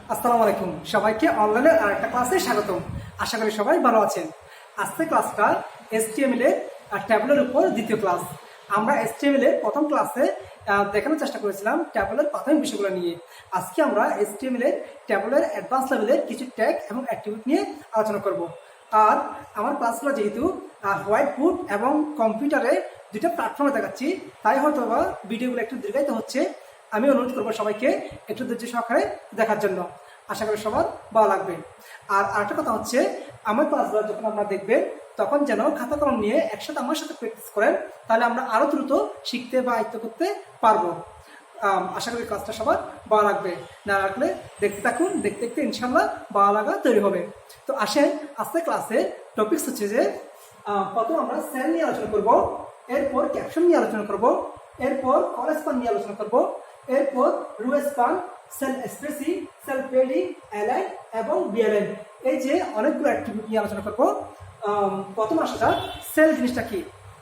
আসসালামু আলাইকুম সবাইকে অনলাইনে আরেকটা ক্লাসে স্বাগতম। আশা করি সবাই ভালো আছেন। আজকে ক্লাসটা HTML এর ট্যাবলের উপর দ্বিতীয় ক্লাস। আমরা HTML এর প্রথম ক্লাসে দেখানোর চেষ্টা করেছিলাম ট্যাবলের প্রাথমিক বিষয়গুলো নিয়ে। আজকে আমরা HTML এর ট্যাবলের অ্যাডভান্স লেভেলের কিছু ট্যাগ এবং অ্যাট্রিবিউট নিয়ে আলোচনা করব। আর আমার ক্লাসগুলো যেহেতু হোয়াইট বোর্ড এবং কম্পিউটারে দুটো প্ল্যাটফর্মে দেখাচ্ছি, তাই হয়তো বা ভিডিওগুলো একটু দীর্ঘায়িত হচ্ছে। আমি অনুরোধ করবো সবাইকে একটু ধৈর্য সহকারে দেখার জন্য। আশা করি সবার ভালো লাগবে। আর আরেকটা কথা হচ্ছে, আমার ক্লাসগুলো যখন আপনারা দেখবেন তখন যেন খাতা কলম নিয়ে একসাথে আমার সাথে প্র্যাকটিস করেন, তাহলে আমরা আরও দ্রুত শিখতে বা আয়ত্ত করতে পারবো। আশা করি ক্লাসটা সবার ভালো লাগবে। না লাগলে দেখতে থাকুন, দেখতে দেখতে ইনশাল্লাহ ভালো লাগা তৈরি হবে। তো আসেন, আজকে ক্লাসে টপিকস হচ্ছে যে প্রথম আমরা সেল নিয়ে আলোচনা করব, এরপর ক্যাপশন নিয়ে আলোচনা করব, এরপর করেসপন্ড নিয়ে আলোচনা করব, এরপর row span, cell spacing, cell padding, align এবং বিএলএন, এই যে অনেকগুলো অ্যাট্রিবিউট নিয়ে আলোচনা করব। প্রথম আসা যাক, সেল জিনিসটা কি?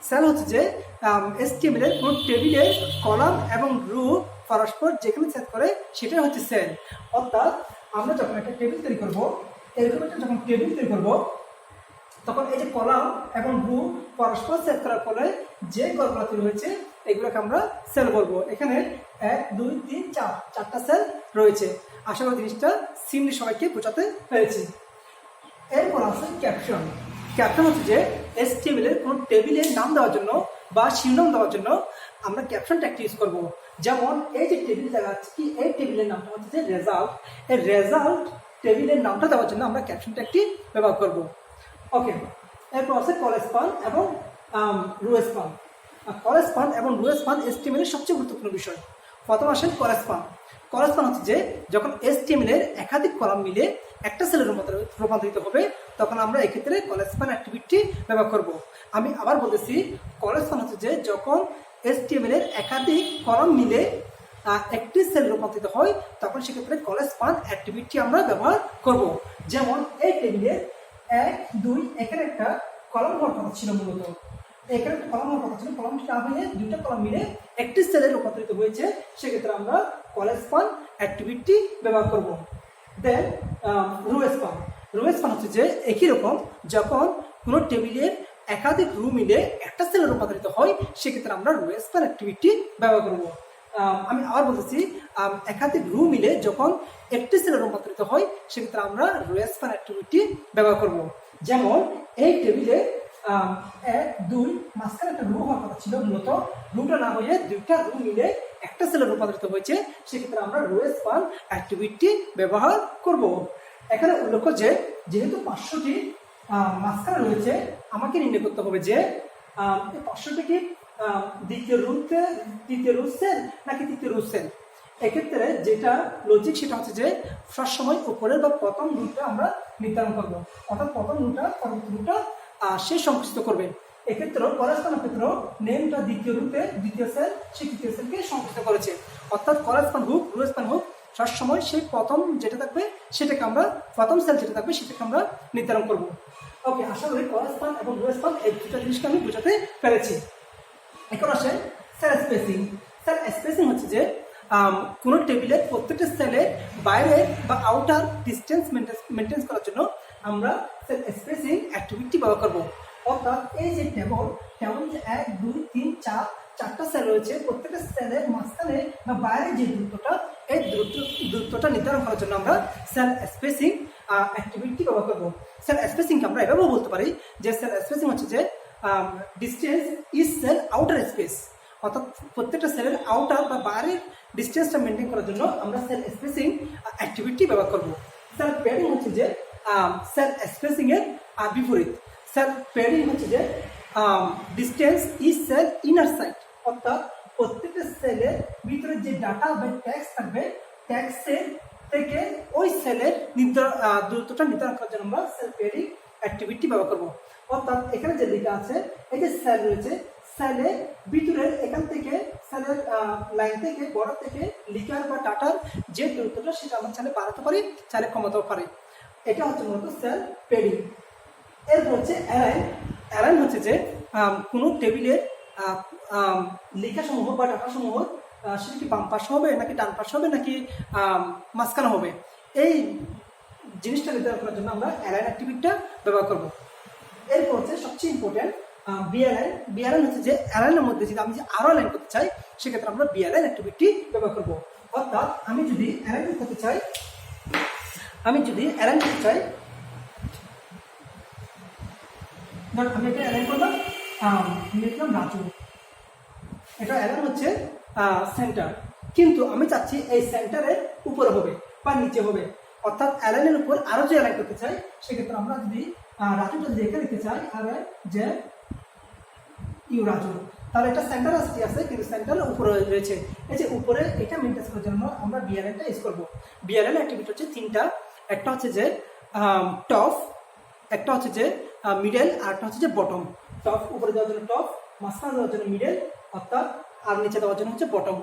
সেল হচ্ছে যে HTML এর কোনো টেবিলের কলাম এবং রো পরস্পর যেখানে সেট করে সেটাই হচ্ছে সেল। অর্থাৎ আমরা যখন একটা টেবিল তৈরি করব, এরকম একটা যখন টেবিল তৈরি করব, তখন এই যে কলাম এবং রো পরস্পর সেট করার ফলে যে গড়গুলো তৈরি হয়েছে এগুলোকে আমরা সেল বলবো। এখানে 1 2 3 4 চারটা সেল রয়েছে। আশা করি জিনিসটা সিম্পলি সবাইকে বোঝাতে পেরেছি। এরপর আছে ক্যাপশন। ক্যাপশন হচ্ছে যে HTML এর কোনো টেবিলের নাম দেওয়ার জন্য বা শিরোনাম দেওয়ার জন্য আমরা ক্যাপশন ট্যাগটি ইউজ করব। যেমন এই যে টেবিল দেখা যাচ্ছে কি, এই টেবিলের নামটা হচ্ছে যে রেজাল্ট। এই রেজাল্ট টেবিলের নামটা দেওয়ার জন্য আমরা ক্যাপশন ট্যাগটি ব্যবহার করব। ওকে, এরপর আছে করেসপন্ড এবং রো স্প্যান। করেসপন্ড এবং রো স্প্যান HTML এর সবচেয়ে গুরুত্বপূর্ণ বিষয়। প্রথম আসেন করেসপন্ড। করেসপন্ড হচ্ছে যে যখন HTML এর একাধিক কলাম মিলে একটা সেলের রূপান্তরিত হবে, তখন আমরা এক্ষেত্রে করেসপন্ড অ্যাক্টিভিটি ব্যবহার করব। আমি আবার বলতেছি, করেসপন্ড হচ্ছে যে যখন HTML এর একাধিক কলাম মিলে একটি সেল রূপান্তরিত হয়, তখন সেক্ষেত্রে করেসপন্ড অ্যাক্টিভিটি আমরা ব্যবহার করব। যেমন এই টেবিলে 1 2 এখানে একটা কলাম হওয়ার কথা ছিল, মূলত এখানে একটা কলাম হওয়ার কথা ছিল, কলামটি না হয়ে দুইটা কলাম মিলে একটি সেলে রূপান্তরিত হয়েছে, সেক্ষেত্রে আমরা করেসপন্ড অ্যাক্টিভিটি ব্যবহার করব। দেন রো স্প্যান। রো স্প্যান হচ্ছে যে একই রকম, যখন কোনো টেবিলের একাধিক রো মিলে একটা সেলে রূপান্তরিত হয়, সেক্ষেত্রে আমরা রো স্প্যান অ্যাক্টিভিটি ব্যবহার করব। আমি আবার বলতেছি, একাধিক রো মিলে যখন একটি সেলে রূপান্তরিত হয়, সেক্ষেত্রে আমরা রো স্প্যান অ্যাক্টিভিটি ব্যবহার করব। যেমন এই টেবিলে 1 2 মাঝখানে একটা রো হওয়ার কথা ছিল, মূলত রোটা না হয়ে দুইটা রো মিলে একটা সেলে রূপান্তরিত হয়েছে, সেক্ষেত্রে আমরা রো স্প্যান অ্যাক্টিভিটি ব্যবহার করব। এখানে উল্লেখ যে যেহেতু 500টি মাঝখানে রয়েছে, আমাকে নির্ণয় করতে হবে যে এই 500টি কি দ্বিতীয় রো সেল নাকি তৃতীয় রো সেল। এক্ষেত্রে যেটা লজিক সেটা হচ্ছে যে সবসময় উপরের বা প্রথম রুটটা আমরা নির্ধারণ করবো, অর্থাৎ প্রথম রুটটা পরবর্তী রুটটা সে সংকুচিত করবে। এক্ষেত্রে করেসপন্ড ক্ষেত্রে নেমটা দ্বিতীয় রুটে দ্বিতীয় সেল সে তৃতীয় সেলকে সংকুচিত করেছে, অর্থাৎ করেসপন্ড হোক রো স্প্যান হোক সবসময় সেই প্রথম যেটা থাকবে সেটাকে আমরা, প্রথম সেল যেটা থাকবে সেটাকে আমরা নির্ধারণ করব। ওকে, আশা করি করেসপন্ড এবং রো স্প্যান এই দুটা জিনিসকে আমি বোঝাতে পেরেছি। এখন আসে সেল স্পেসিং। সেল স্পেসিং হচ্ছে যে কোনো টেবিলের প্রত্যেকটা সেলের বাইরে বা আউটার ডিস্টেন্স মেনটেন করার জন্য আমরা সেল স্পেসিং অ্যাক্টিভিটি ব্যবহার করব। অর্থাৎ এই যে টেবল যে 1 2 3 4 চারটা সেল রয়েছে, প্রত্যেকটা সেলের মাঝখানে বা বাইরে যে দূরত্বটা, এই দূরত্বটা নির্ধারণ করার জন্য আমরা সেল স্পেসিং অ্যাক্টিভিটি ব্যবহার করব। সেল স্পেসিংকে আমরা এভাবেও বলতে পারি যে সেল স্পেসিং হচ্ছে যে distance is cell outer space, অর্থাৎ প্রত্যেকটা সেলের আউটার বা বাইরের ডিস্টেন্সটা মেনটেন করার জন্য আমরা সেল স্পেসিং অ্যাক্টিভিটি ব্যবহার করব। সেল প্যাডিং হচ্ছে যে সেল স্পেসিং এর বিপরীত। সেল প্যাডিং হচ্ছে যে distance is cell inner side, অর্থাৎ প্রত্যেকটা সেলের ভিতরে যে ডাটা বা ট্যাক্স থাকবে, ট্যাক্সের থেকে ওই সেলের দূরত্বটা নির্ধারণ করার জন্য আমরা সেল প্যাডিং অ্যাক্টিভিটি ব্যবহার করব। অর্থাৎ এখানে যে লেখা আছে, এই যে সেল রয়েছে, সেলের ভিতরের এখান থেকে সেলের লাইন থেকে বর্ডার থেকে লিকার বা ডাটার যে দূরত্বটা সেটা আমরা চাইলে বাড়াতে পারি, চাইলে কমাতেও পারি। এটা হচ্ছে মূলত সেল প্যাডিং। এরপর হচ্ছে অ্যালাইন। অ্যালাইন হচ্ছে যে কোনো টেবিলের লেখাসমূহ বা ডাটাসমূহ সেটা কি বাম পাশে হবে নাকি ডান পাশে হবে নাকি মাঝখানে হবে, এই জিনিসটা নির্ধারণ করার জন্য আমরা অ্যালাইন অ্যাট্রিবিউটটা ব্যবহার করব। এরপর হচ্ছে সবচেয়ে ইম্পর্টেন্ট বিএলআইন। বিএলআইন হচ্ছে যে অ্যালাইনের মধ্যে যদি আমি আরো অ্যালাইন করতে চাই, সেক্ষেত্রে আমরা বিএলআইন অ্যাক্টিভিটি ব্যবহার করব। অর্থাৎ আমি যদি অ্যালাইন করতে চাই, আমি এটা অ্যালাইন করলাম, আমি লিখলাম রাজু, এটা অ্যালাইন হচ্ছে সেন্টার, কিন্তু আমি চাচ্ছি এই সেন্টারের উপরে হবে বা নিচে হবে, অর্থাৎ অ্যালাইনের উপর আরো যে অ্যালাইন করতে চাই, সেক্ষেত্রে আমরা যদি রাজুটা যদি এখানে লিখতে চাই আর যে ইউ রাজু, তাহলে এটা সেন্টার আছে কিন্তু সেন্টারের উপরে রয়েছে। এই যে উপরে এটা মেনটেন করার জন্য আমরা বিএলআইনটা ইউজ করবো। বিএলআইন অ্যাক্টিভিটি হচ্ছে তিনটা, একটা হচ্ছে যে টপ, একটা হচ্ছে যে মিডল, আর একটা হচ্ছে যে বটম। টপ উপরে দেওয়ার জন্য টপ, মাঝখানে দেওয়ার জন্য মিডল, অর্থাৎ আর নিচে দেওয়ার জন্য হচ্ছে বটম।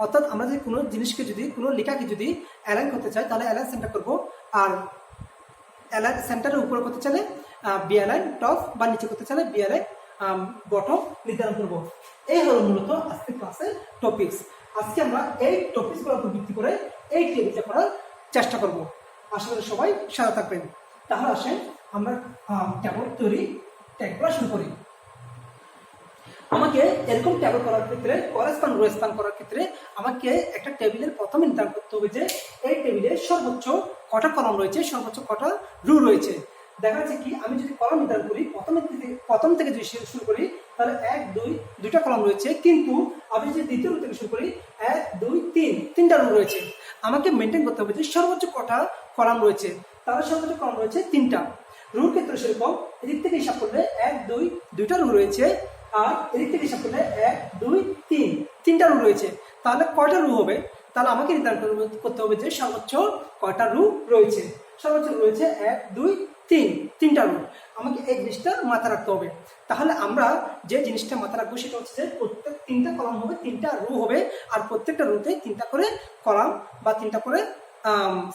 অর্থাৎ আমরা যদি কোনো জিনিসকে যদি কোনো লেখাকে যদি অ্যালাইন করতে চাই, তাহলে অ্যালাইন সেন্টার করবো, আর অ্যালাইন সেন্টারের উপরে করতে চাইলে বিএলআইন টপ, বা নিচে করতে চাইলে বিএলআইন বটম নির্ধারণ করবো। এই হলো মূলত আজকের ক্লাসের টপিকস। আজকে আমরা এই টপিকসগুলোর উপর ভিত্তি করে এই টেবিলটা করার চেষ্টা করব। আশা করি সবাই সাথে থাকবেন। তাহলে আসেন আমরা ট্যাবল তৈরি ট্যাগগুলো শুরু করি। আমাকে এরকম ট্যাবল করার ক্ষেত্রে, করেসপন্ড রো স্প্যান করার ক্ষেত্রে আমাকে একটা টেবিলের প্রথমে নির্ধারণ করতে হবে যে এই টেবিলে সর্বোচ্চ কটা কলাম রয়েছে, সর্বোচ্চ কটা রো রয়েছে। দেখা যাচ্ছে কি আমি যদি কলাম নির্ধারণ করি, প্রথম থেকে যদি শুরু করি, তাহলে 1 2 দুইটা কলাম রয়েছে, কিন্তু আমি যদি দ্বিতীয় রো থেকে শুরু করি 1 2 3 তিনটা রো রয়েছে। আমাকে মেনটেন করতে হবে যে সর্বোচ্চ কটা কলাম রয়েছে, তাহলে সর্বোচ্চ কলাম রয়েছে 3টা। রোর ক্ষেত্রে সেরকম এদিক থেকে হিসাব করলে 1 2 দুইটা রো রয়েছে, আর এদিক থেকে হিসাব করলে 1 2 3 তিনটা রো রয়েছে। তাহলে কয়টা রো হবে, তাহলে আমাকে নির্ধারণ করতে হবে যে সর্বোচ্চ কয়টা রো রয়েছে। সর্বোচ্চ রয়েছে 1 2 3 তিনটা রো। আমাকে এই জিনিসটা মাথায় রাখতে হবে। তাহলে আমরা যে জিনিসটা মাথায় রাখবো সেটা হচ্ছে যে প্রত্যেক 3টা কলাম হবে, 3টা রো হবে, আর প্রত্যেকটা রোতে 3টা করে কলাম বা 3টা করে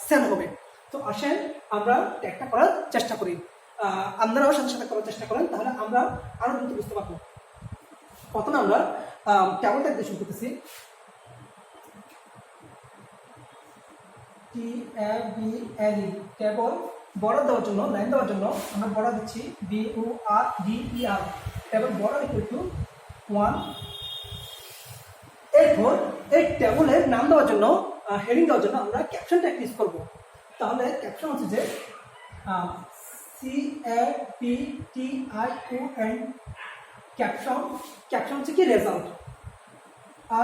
সেল হবে। তো আসেন আমরা ট্যাগটা করার চেষ্টা করি, আপনারাও সাথে সাথে করার চেষ্টা করেন, তাহলে আমরা আরো দ্রুত বুঝতে পারবো। প্রথমে আমরা ট্যাবল ট্যাগ দিয়ে শুরু করতেছি। TABLE ট্যাবল বর্ডার দেওয়ার জন্য, লাইন দেওয়ার জন্য আমরা বর্ডার দিচ্ছি BORDER, table border equal to 1। এরপর এই ট্যাবলের নাম দেওয়ার জন্য, হেডিং দেওয়ার জন্য আমরা ক্যাপশন ট্যাগ ইউজ করব। তাহলে ক্যাপশন হচ্ছে যে CAPTION, ক্যাপশন। ক্যাপশন হচ্ছে কি রেজাল্ট,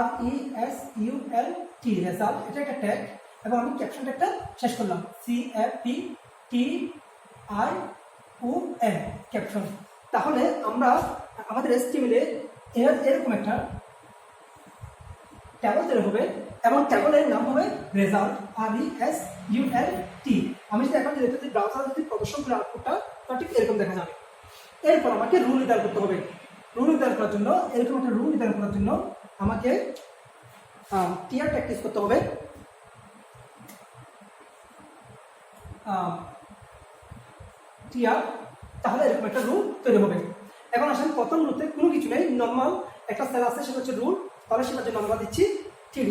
RESULT রেজাল্ট, এটা একটা ট্যাগ, এবং আমি ক্যাপশন ট্যাগটা শেষ করলাম CAPTION ক্যাপশন। তাহলে আমরা আমাদের HTML-এ এরকম একটা ট্যাবল তৈরি হবে, এবং ট্যাবলের নাম হবে রেজাল্ট, RESULT। আমি যদি এখন যদি ব্রাউজার যদি প্রদর্শন করে আউটপুটটা, তা ঠিক এরকম দেখা যাবে। এরপর আমাকে রুল নির্ধারণ করতে হবে। রুল নির্ধারণ করার জন্য, এরকম একটা রুল নির্ধারণ করার জন্য আমাকে টিআর প্র্যাকটিস করতে হবে। টিআর, তাহলে এরকম একটা রুল তৈরি হবে। এখন আসেন প্রথম রুলতে কোনো কিছু নেই, নর্মাল একটা সেল আছে, সেটা হচ্ছে রুল। তাহলে সেটার জন্য আমরা দিচ্ছি TD,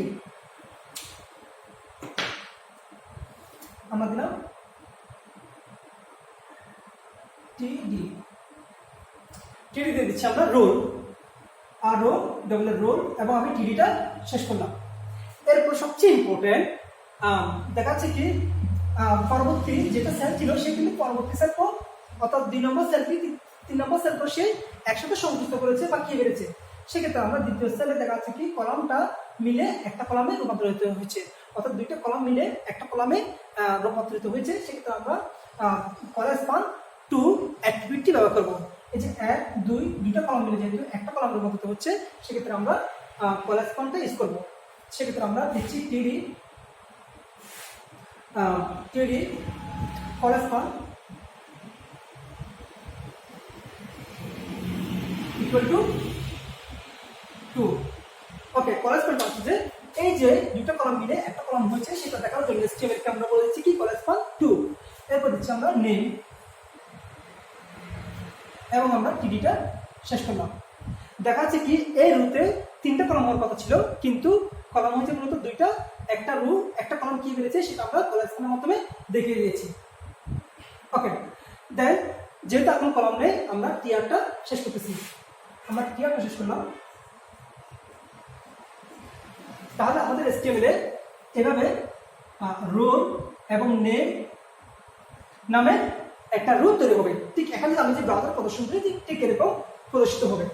আমরা দিলাম TD দিয়ে দিচ্ছি আমরা রোল, আর রো ডবলের রোল, এবং আমি TDটা শেষ করলাম। এরপর সবচেয়ে ইম্পর্টেন্ট দেখা যাচ্ছে কি পরবর্তী যেটা সেল ছিল সে কিন্তু পরবর্তী সেল পর, অর্থাৎ 2 নম্বর সেলকে 3 নম্বর সেল পর সে একসাথে সংযুক্ত করেছে বা কে বেড়েছে। সেক্ষেত্রে আমরা দ্বিতীয় সেলে দেখা যাচ্ছে কি কলামটা মিলে একটা কলামে রূপান্তরিত হয়েছে, অর্থাৎ 2টা কলাম মিলে একটা কলামে রূপান্তরিত হয়েছে। সেক্ষেত্রে আমরা করেসপন্ড টু অ্যাক্টিভিটি ব্যবহার করবো। এই যে 1 2 দুইটা কলাম মিলে যেহেতু একটা কলাম রূপান্তরিত হচ্ছে, সেক্ষেত্রে আমরা করেসপন্ডটা ইউজ করবো। সেক্ষেত্রে আমরা দিচ্ছি TD correspond equal to 2। Okay, correspond হচ্ছে যে এই যে দুটো কলাম মিলে একটা কলাম হয়েছে সেটা দেখার জন্য HTML কে আমরা বলে দিচ্ছি কি করেসপন্ড টু। এরপর দিচ্ছি আমরা নেম, এবং আমরা TDটা শেষ করলাম। দেখা যাচ্ছে কি এই রুতে 3টা কলাম হওয়ার কথা ছিল, কিন্তু কলাম হচ্ছে মূলত দুইটা, একটা রো একটা কলাম কি বেরিয়েছে সেটা আমরা কলাম স্প্যানের মাধ্যমে দেখিয়ে দিয়েছি। ওকে, দেন যেহেতু এখন কলাম নেই আমরা টিয়ারটা শেষ করতেছি। আমরা টিয়ারটা শেষ করলাম। তাহলে আমাদের HTML-এ এভাবে রোল এবং নেম নামে একটা রো তৈরি হবে। ঠিক এখানে আমি যে ব্রাউজার প্রদর্শন করি ঠিক এরকম প্রদর্শিত হবে।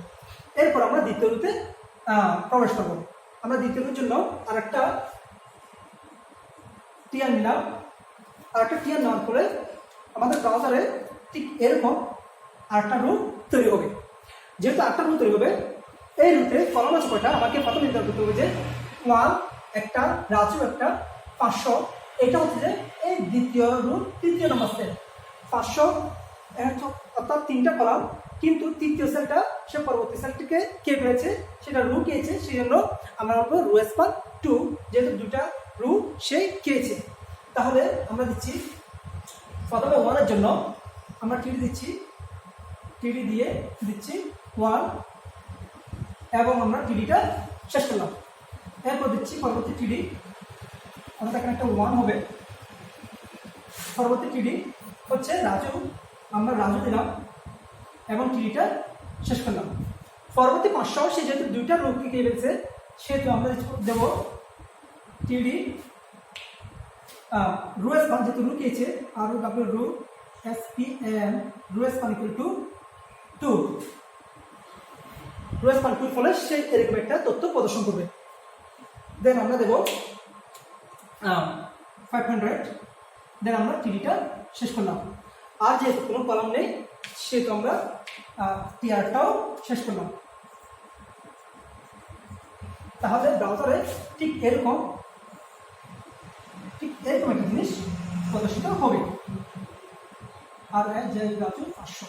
এরপর আমরা দ্বিতীয় রোতে প্রবেশ করব। আমরা দ্বিতীয় রোর জন্য আরেকটা টিয়ার নিলাম। আরেকটা টিয়ার নেওয়ার পরে আমাদের ব্রাউজারে ঠিক এরকম আরেকটা রো তৈরি হবে। যেহেতু আরেকটা রো তৈরি হবে, এই রুতে কলাম আছে কয়টা আমাকে প্রথমে নির্ধারণ করতে হবে যে 1 একটা, রাজু একটা, 500। এটা হচ্ছে যে এই দ্বিতীয় রো তৃতীয় নম্বর সেল 500, অর্থাৎ 3টা কলাম, কিন্তু তৃতীয় সেলটা সে পরবর্তী সেলটিকে কে পেয়েছে সেটা রু খেয়েছে, সেই জন্য আমরা বলবো রো স্পান 2, যেহেতু দুটা রু সে খেয়েছে। তাহলে আমরা দিচ্ছি প্রথমে 1 এর জন্য আমরা টিডি দিচ্ছি, টিডি দিয়ে দিচ্ছি 1 এবং আমরা টিডিটা শেষ করলাম। এরপর দিচ্ছি পরবর্তী টিডি, আমাদের এখানে একটা 1 হবে। পরবর্তী টিডি হচ্ছে রাজু, আমরা রাজু দিলাম এবং টিডিটা শেষ করলাম। পরবর্তী 500 সে যেহেতু দুইটা রো কে পেয়েছে সেহেতু আমরা দেব টিডি রো স্পান, যেহেতু রো খেয়েছে আর W row SPN row span equal to 2, row span 2 ফলে সে এরকম একটা তথ্য প্রদর্শন করবে। দেন আমরা দেব 500, দেন আমরা টিডিটা শেষ করলাম। আর যেহেতু কোনো কলাম নেই সেহেতু আমরা টিআরটাও শেষ করলাম। তাহলে ব্রাউজারে ঠিক এরকম একটা জিনিস প্রদর্শিত হবে। আর যে রাজু 500।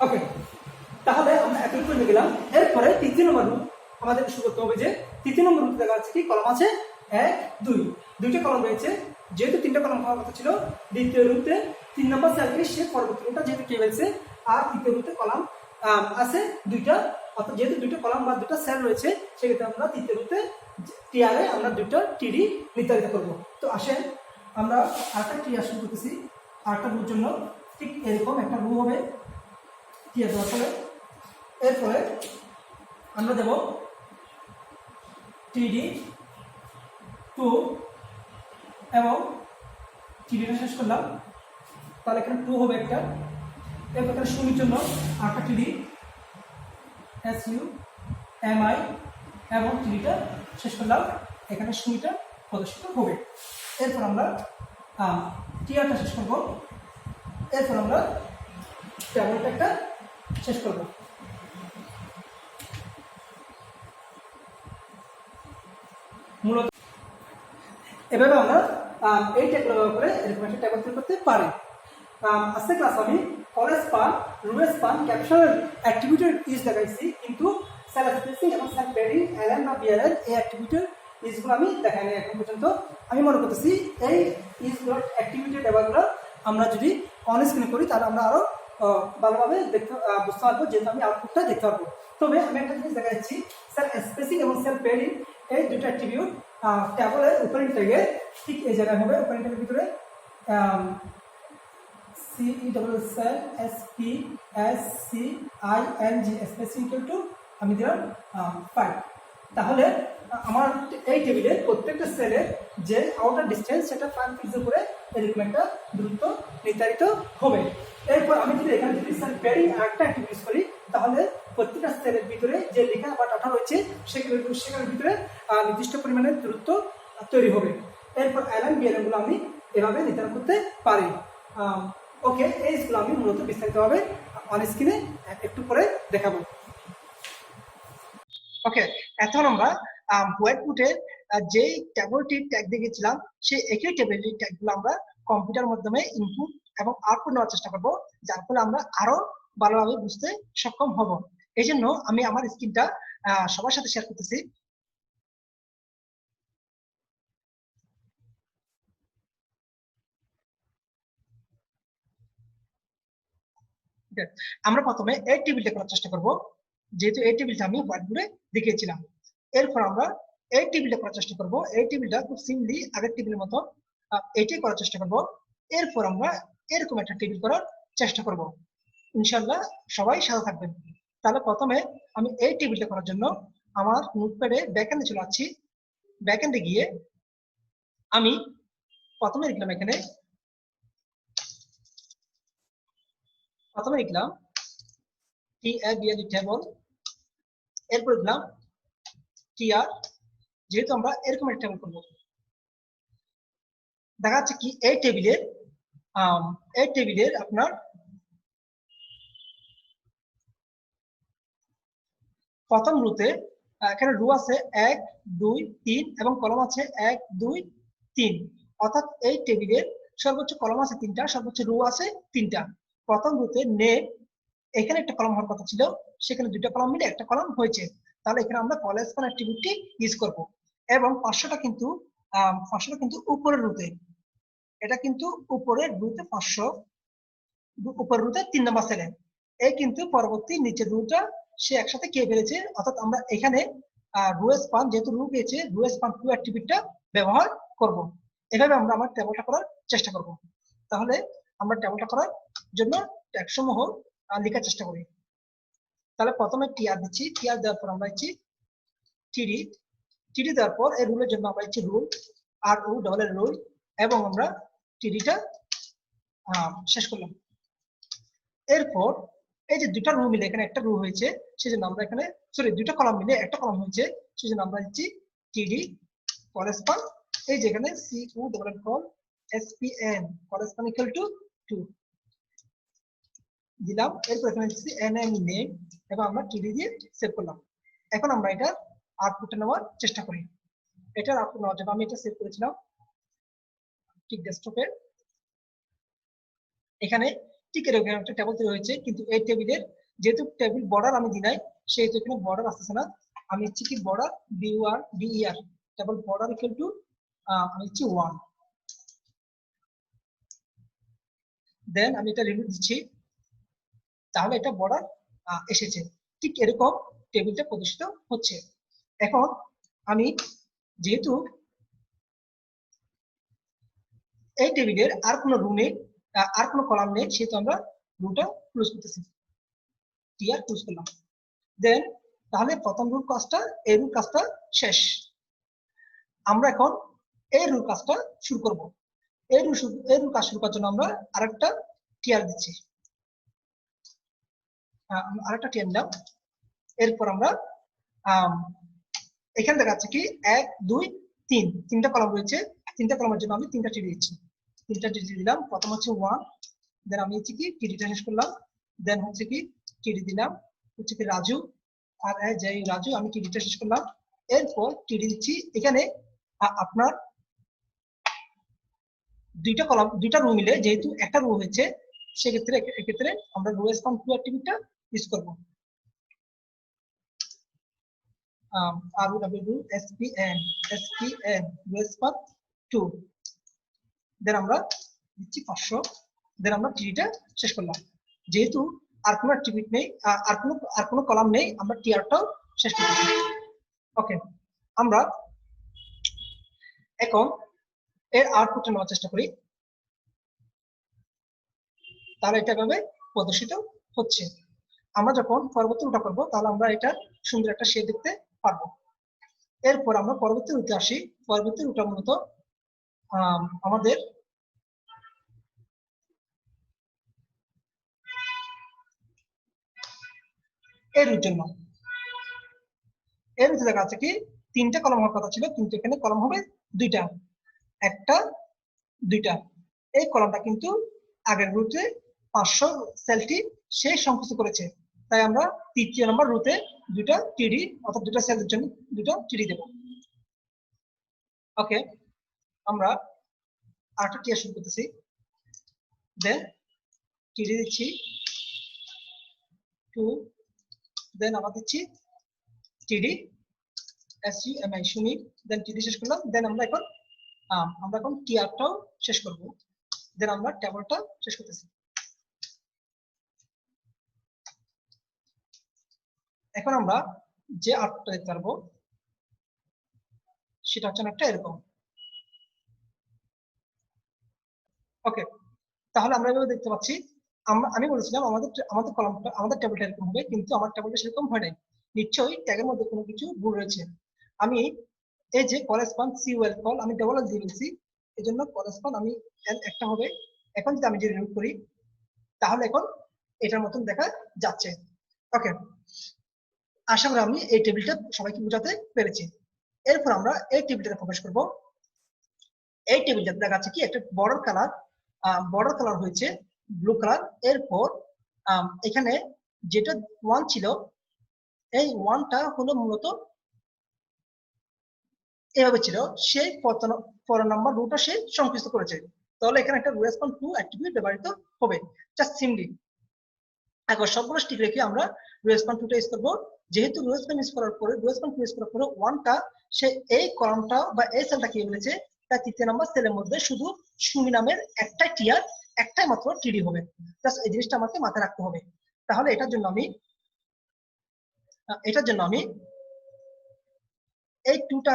ওকে, তাহলে আমরা একই করে গেলাম। এরপরে তৃতীয় নম্বর রুট আমাদের শুরু করতে হবে। যে তৃতীয় নম্বর রুটে দেখা যাচ্ছে কি কলাম আছে 1 2, দুইটা কলাম রয়েছে। যেহেতু 3টা কলাম হওয়ার কথা ছিল, দ্বিতীয় রুটে 3 নম্বর সেলকে সে পরবর্তী রুটটা যেহেতু কে ফেলছে, আর তৃতীয় রুটে কলাম আছে 2টা, অর্থাৎ যেহেতু 2টা কলাম বা 2টা সেল রয়েছে সেক্ষেত্রে আমরা তৃতীয় রুটে টিআরে আমরা 2টা টিডি নির্ধারিত করব। তো আসেন আমরা আরেকটা টিআর শুরু করতেছি। আরেকটা রুর জন্য ঠিক এরকম একটা রু হবে টিআর দেওয়ার ফলে। এরপরে আমরা দেব টিডি 2 এবং টিডিটা শেষ করলাম। তাহলে এখানে 2 হবে একটা। এরপর এখানে সুমির জন্য আরেকটা টিডি SUMI এবং টিডিটা শেষ করলাম। এখানে সুমিটা প্রদর্শিত হবে। এরপর আমরা টিআরটা শেষ করব। এরপর আমরা ট্যাবলেট একটা শেষ করব। মূলত এভাবে আমরা এই ট্যাগ ব্যবহার করে এরকম একটা ট্যাগ তৈরি করতে পারি। আজকে ক্লাস আমি col span, row span, caption অ্যাট্রিবিউটের ইউজ দেখাইছি, কিন্তু সেল স্পেসিং এবং সেল প্যাডিং এলএন বা বিএলএন এই অ্যাট্রিবিউটের ইউজগুলো আমি দেখাইনি এখন পর্যন্ত। আমি মনে করতেছি এই ইউজগুলোর অ্যাক্টিভিটির ব্যবহারগুলো আমরা যদি অন স্ক্রিনে করি তাহলে আমরা আরও ভালোভাবে বুঝতে পারবো, যেহেতু আমি আউটপুটটা দেখতে পারবো। তবে আমি একটা জিনিস দেখাচ্ছি, সেল স্পেসিং এবং সেল প্যাডিং এই দুটো অ্যাট্রিবিউট ট্যাবলের ওপেনিং ট্যাগে ঠিক এই জায়গায় হবে। ওপেনিং ট্যাগের ভিতরে CESSPSCING স্পেসিং ইকুয়াল টু আমি দিলাম 5। তাহলে আমার এই টেবিলে প্রত্যেকটা সেলের যে আউটার ডিস্টেন্স সেটা 5 পিক্সেল করে এরকম একটা দূরত্ব নির্ধারিত হবে। এরপর আমি যদি এখানে যদি সেল প্যাডিং আরেকটা ইউজ করি তাহলে প্রত্যেকটা সেলের ভিতরে যে লেখা বা ডাটা রয়েছে সেখানের ভিতরে নির্দিষ্ট পরিমাণের দূরত্ব তৈরি হবে। এরপর এলএন বিএলএনগুলো আমি এভাবে নির্ধারণ করতে পারি। ওকে, এইগুলো আমি মূলত বিস্তারিতভাবে অন স্ক্রিনে একটু পরে দেখাবো। ওকে, এখন আমরা হোয়াইটবোর্ডে যে টেবিলটির ট্যাগ দেখেছিলাম সেই একই টেবিলটির ট্যাগগুলো আমরা কম্পিউটার মাধ্যমে ইনপুট এবং আউটপুট নেওয়ার চেষ্টা করবো, যার ফলে আমরা আরো ভালোভাবে বুঝতে সক্ষম হব। এই জন্য আমি আমার স্ক্রিনটা সবার সাথে শেয়ার করতেছি। আমরা প্রথমে এই টেবিলটা করার চেষ্টা করব, যেহেতু এই টেবিলটা আমি হোয়াইটবোর্ডে দেখিয়েছিলাম। এরপর আমরা এই টেবিলটা করার চেষ্টা করব। এই টেবিলটা খুব সিম্পলি আগের টেবিলের মতো এটাই করার চেষ্টা করব। এরপর আমরা এরকম একটা টেবিল করার চেষ্টা করব। ইনশাআল্লাহ সবাই সাথে থাকবেন। তাহলে প্রথমে আমি এই টেবিলটা করার জন্য আমার নোটপ্যাডে ব্যাকএন্ডে চলে যাচ্ছি। ব্যাকএন্ডে গিয়ে আমি প্রথমে লিখলাম এখানে TABL টেবল, এরপর দিলাম TR, যেহেতু আমরা এরকম একটা টেবিল করবো। দেখা যাচ্ছে কি এই টেবিলের আপনার প্রথম রুতে এখানে রু আছে 1 2 3 এবং কলম আছে 1 2 3, অর্থাৎ এই টেবিলের সর্বোচ্চ কলম আছে 3টা, সর্বোচ্চ রু আছে 3টা। প্রথম রুতে নেম এখানে একটা কলম হওয়ার কথা ছিল, সেখানে 2টা কলম মিলে একটা কলম হয়েছে। তাহলে এখানে আমরা কলেজ কানেক্টিভিটি ইউজ করব। এবং 500টা কিন্তু উপরের রুতে, এটা কিন্তু উপরের রুতে 500, উপরের রুতে 3 নম্বর সেলে। এই কিন্তু পরবর্তী নিচের রুটা সে একসাথে কে ফেলেছে, অর্থাৎ আমরা এখানে রু স্পান, যেহেতু রু পেয়েছে, রু স্পান টু অ্যাট্রিবিউটটা ব্যবহার করব। এভাবে আমরা আমার টেবিলটা করার চেষ্টা করব। তাহলে আমরা টেবিলটা করার জন্য ট্যাগসমূহ লেখার চেষ্টা করি। তাহলে প্রথমে টিআর দিচ্ছি, টিআর দেওয়ার পর আমরা দিচ্ছি টিডি, টিডি দেওয়ার পর এই রুলের জন্য আমরা দিচ্ছি রুল, আর ও ডবল এর রুল, এবং আমরা টিডিটা শেষ করলাম। এরপর এই যে 2টা রু মিলে এখানে একটা রু হয়েছে, সেজন্য আমরা এখানে, সরি 2টা কলাম মিলে একটা কলাম হয়েছে, সেজন্য আমরা দিচ্ছি টিডি করেসপন্ড, এই যে এখানে CU double call SPN correspond equal to 2 দিলাম। এরপর এখানে দিচ্ছি NM নেম, এবং আমরা টিডি দিয়ে সেভ করলাম। এখন আমরা এটা আউটপুটে নেওয়ার চেষ্টা করি। এটার আউটপুট নেওয়ার জন্য আমি এটা সেভ করেছিলাম ঠিক ডেস্কটপে। এখানে ঠিক এরকম একটা টেবিল তৈরি হয়েছে, কিন্তু এই টেবিলের যেহেতু টেবিল বর্ডার আমি দিই নাই, সেহেতু এখানে বর্ডার আসতেছে না। আমি ইচ্ছি কি border BER table border equal to আমি ইচ্ছি 1, দেন আমি এটা রিমুভ দিচ্ছি। তাহলে এটা বর্ডার এসেছে। ঠিক এরকম টেবিলটা প্রদর্শিত হচ্ছে। এখন আমি যেহেতু এই টেবিলের আর কোনো রু নেই, আর কোনো কলাম নেই, সেহেতু আমরা রুটা ক্লোজ করতেছি, টিআর ক্লোজ করলাম। দেন তাহলে প্রথম রুট কাজটা, এই রুট কাজটা শেষ। আমরা এখন এই রুট কাজটা শুরু করব। এই রুট কাজ শুরু করার জন্য আমরা আরেকটা টিআর দিচ্ছি, আরেকটা টিআর নিলাম। এরপর আমরা এখানে দেখা যাচ্ছে কি 1 2 3 তিনটা কলাম রয়েছে, তিনটা কলামের জন্য আমি 3টা টিডি দিচ্ছি। 3টা টিডি দিলাম। প্রথম হচ্ছে 1, দেন আমি হচ্ছে কি টিডিটা শেষ করলাম, দেন হচ্ছে কি টিডি দিলাম হচ্ছে কি রাজু, আর যাই রাজু, আমি টিডিটা শেষ করলাম। এরপর টিডি দিচ্ছি এখানে আপনার 2টা কলাম, 2টা রু মিলে যেহেতু একটা রু হয়েছে, এক্ষেত্রে আমরা রু স্পান টু অ্যাট্রিবিউটটা ইউজ করব। ROW SPN রু স্পান 2, দেন আমরা দিচ্ছি 500, দেন আমরা টিডিটা শেষ করলাম। যেহেতু আর কোনো অ্যাট্রিবিউট নেই, আর কোনো কলাম নেই, আমরা টিআরটাও শেষ করলাম। ওকে, আমরা এখন এর আউটপুটটা নেওয়ার চেষ্টা করি। তাহলে এটা এভাবে প্রদর্শিত হচ্ছে। আমরা যখন পরবর্তী রুটা করবো, তাহলে আমরা এটা সুন্দর একটা শেপ দেখতে পারবো। এরপর আমরা পরবর্তী রুটে আসি। পরবর্তী রুটা মূলত আমাদের এর জন্য, এর দেখা আছে কি 3টা কলম হওয়ার কথা ছিল, কিন্তু এখানে কলম হবে 2টা, 1টা 2টা। এই কলমটা কিন্তু আগের রুটে 500 সেলটি সে সংকুচিত করেছে, তাই আমরা 3য় নম্বর রুটে 2টা টিডি, অর্থাৎ 2টা সেলের জন্য 2টা টিডি দেব। ওকে, আমরা আরেকটা টিয়া শুরু করতেছি, দেন টিডি দিচ্ছি 2, দেন আমরা দিচ্ছি টিডি SUMI শুনি, দেন টিডি শেষ করলাম। দেন আমরা এখন টিআরটাও শেষ করব, দেন আমরা টেবিলটা শেষ করতেছি। এখন আমরা যে আউটপুটটা দেখতে পারবো, সেটা হচ্ছে একটা এরকম। ওকে, তাহলে আমরা এভাবে দেখতে পাচ্ছি। আমি বলেছিলাম আমাদের আমাদের কলামটা আমাদের টেবিলটা এরকম হবে, কিন্তু আমার টেবিলটা সেরকম হয় নাই। নিশ্চয়ই ট্যাগের মধ্যে কোনো কিছু ভুল রয়েছে। আমি এই যে করেসপন্ড সিওএল কল আমি ডবল দিয়ে দিয়েছি, এই জন্য করেসপন্ড আমি এল একটা হবে। এখন যদি আমি যে রিমুভ করি, তাহলে এখন এটার মতন দেখা যাচ্ছে। ওকে, আশা করি আমি এই টেবিলটা সবাইকে বোঝাতে পেরেছি। এরপর আমরা এই টেবিলটাতে প্রবেশ করব। এই টেবিলটাতে দেখা যাচ্ছে কি একটা বর্ডার কালার হয়েছে ব্লু কালার। এরপর এখানে যেটা ওয়ান ছিল, এই ওয়ানটা হলো মূলত এভাবে ছিল, সে 15 নম্বর রুটা সে সংকুচিত করেছে। তাহলে এখানে একটা রেসপন্স টু অ্যাট্রিবিউট ব্যবহৃত হবে, জাস্ট সিম্পলি। এখন সবগুলো স্টিক রেখে আমরা রেসপন্স টুটা ইউজ করবো। যেহেতু রেসপন্স ইউজ করার পরে ওয়ানটা সে এই কলামটা বা এই সেলটা কি বলেছে, তার 3 নম্বর সেলের মধ্যে শুধু সুমি নামের একটাই টিআর, একটাই মাত্র টিডি হবে। জাস্ট এই জিনিসটা আমাকে মাথায় রাখতে হবে। তাহলে এটার জন্য আমি এই টুটা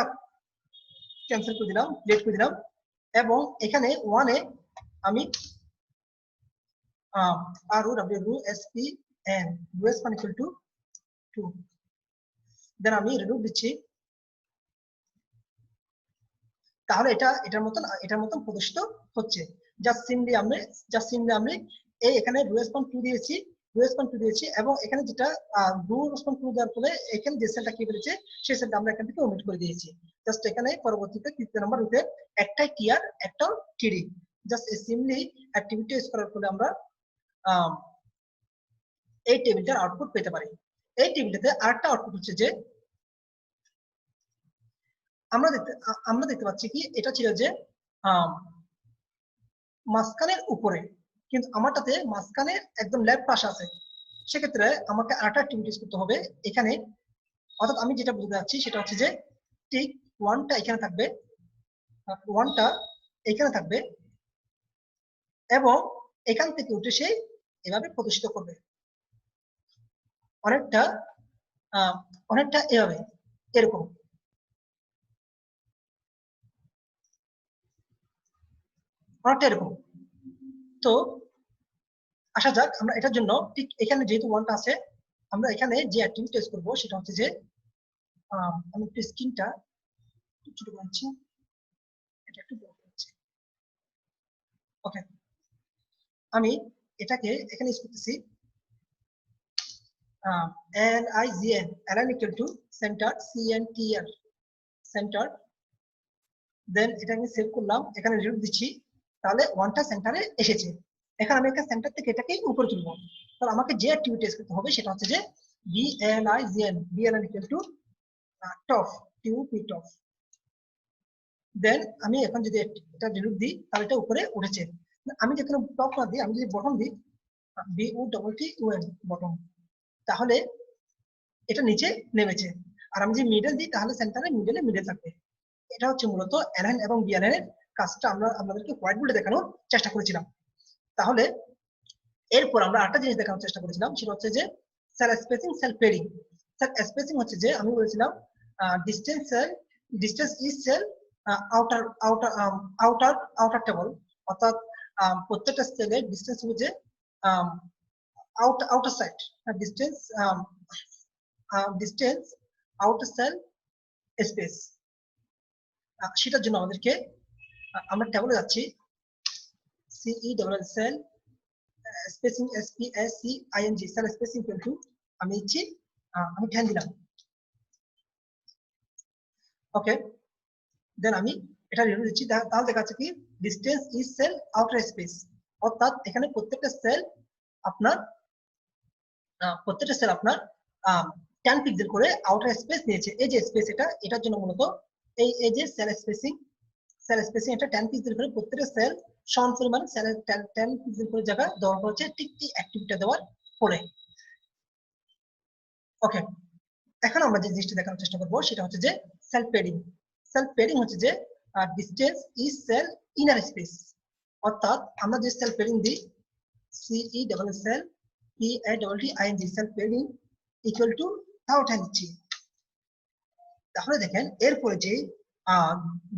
ক্যান্সেল করে দিলাম, ডিলিট করে দিলাম, এবং এখানে ওয়ানে আমি R O W S P N response equal to 2, then আমি রিমুভ দিচ্ছি। তাহলে এটার মতন প্রদর্শিত হচ্ছে। জাস্ট সিম্পলি আমি এই এখানে রেসপন্স টু দিয়েছি এবং এখানে যেটা রেসপন্স টু দেওয়ার ফলে এখানে যে সেলটা কি বলেছে সেই সেলটা আমরা এখান থেকে ওমিট করে দিয়েছি। জাস্ট এখানে পরবর্তীতে 3 নম্বর রুটে একটাই টিআর একটা টিডি, জাস্ট সিম্পলি অ্যাক্টিভিটি ইউজ করার ফলে আমরা এই টেবিলটার আউটপুট পেতে পারি। এই টেবিলটাতে আরেকটা আউটপুট হচ্ছে যে আমরা দেখতে পাচ্ছি কি এটা ছিল যে মাঝখানের উপরে, কিন্তু আমারটাতে মাঝখানে একদম লেফট পাশে আছে। সেক্ষেত্রে আমাকে আরেকটা অ্যাক্টিভিটিস করতে হবে এখানে। অর্থাৎ আমি যেটা বুঝতে যাচ্ছি সেটা হচ্ছে যে ঠিক ওয়ানটা এখানে থাকবে, এবং এখান থেকে উঠে সে এভাবে প্রদর্শিত করবে অনেকটা এভাবে, এরকম। অনেকটা এরকম। তো আসা যাক, আমরা এটার জন্য ঠিক এখানে যেহেতু ওয়ানটা আছে, আমরা এখানে যে অ্যাক্টিভিটি টেস্ট করবো সেটা হচ্ছে যে আমি একটু স্ক্রিনটা ছোট করছি, এটা একটু বড় করছি। ওকে, আমি এটাকে এখানে ইউজ করতেছি LIGN, align equal to center CNTR, center। দেন এটা আমি সেভ করলাম, এখানে রিড দিচ্ছি, তাহলে ওয়ানটা সেন্টারে এসেছে। এখন আমি একটা সেন্টার থেকে এটাকে উপরে তুলবো। তাহলে আমাকে যে অ্যাক্টিভিটি করতে হবে সেটা হচ্ছে যে BLIGN equal to টপ, টিউপি টপ। দেন আমি এখন যদি এটা ডিলিট দিই তাহলে এটা উপরে উঠেছে। আমি যদি টপ না দিই, আমি যদি বটম দিই, BUTTON বটম, তাহলে এটা নিচে নেমেছে। আর আমি যদি মিডল দিই তাহলে সেন্টারে মিডলে থাকবে। এটা হচ্ছে মূলত অ্যালাইন এবং বিঅ্যালাইন এর কাজটা আমরা আপনাদেরকে হোয়াইট বোর্ডে দেখানোর চেষ্টা করেছিলাম। তাহলে এরপর আমরা আরেকটা জিনিস দেখানোর চেষ্টা করেছিলাম, সেটা হচ্ছে যে cell spacing, cell padding. Cell spacing হচ্ছে যে আমি বলেছিলাম distance is cell outer outer outer outer table, অর্থাৎ প্রত্যেকটা সেলের ডিস্টেন্স হবে যে outer side distance, outer cell space. সেটার জন্য আমাদেরকে আমরা টেবলে যাচ্ছি, cell spacing SPACING, cell spacing কিন্তু আমি ইচ্ছি আমি 10 দিলাম। ওকে, দেন আমি এটা রিভিউ দিচ্ছি। তাহলে দেখা যাচ্ছে কি distance is cell outer space, অর্থাৎ এখানে প্রত্যেকটা সেল আপনার 10 পিক্সেল করে আউটার স্পেস নিয়েছে। এই যে স্পেস এটার জন্য মূলত এই যে সেল স্পেসিং এটা 10 পিক্সেল করে প্রত্যেকটা সেল সমান পরিমাণ সেলের 10 পিক্সেল করে জায়গা দেওয়া হচ্ছে ঠিক এই অ্যাক্টিভিটি দেওয়ার পরে। ওকে, এখন আমরা যে জিনিসটা দেখানোর চেষ্টা করবো সেটা হচ্ছে যে সেল পেয়ারিং হচ্ছে যে distance is cell inner space, অর্থাৎ আমরা যে সেল পেয়ারিং দিই cell PADDING, cell padding equal to তাও 10 দিচ্ছি। তাহলে দেখেন এরপরে যে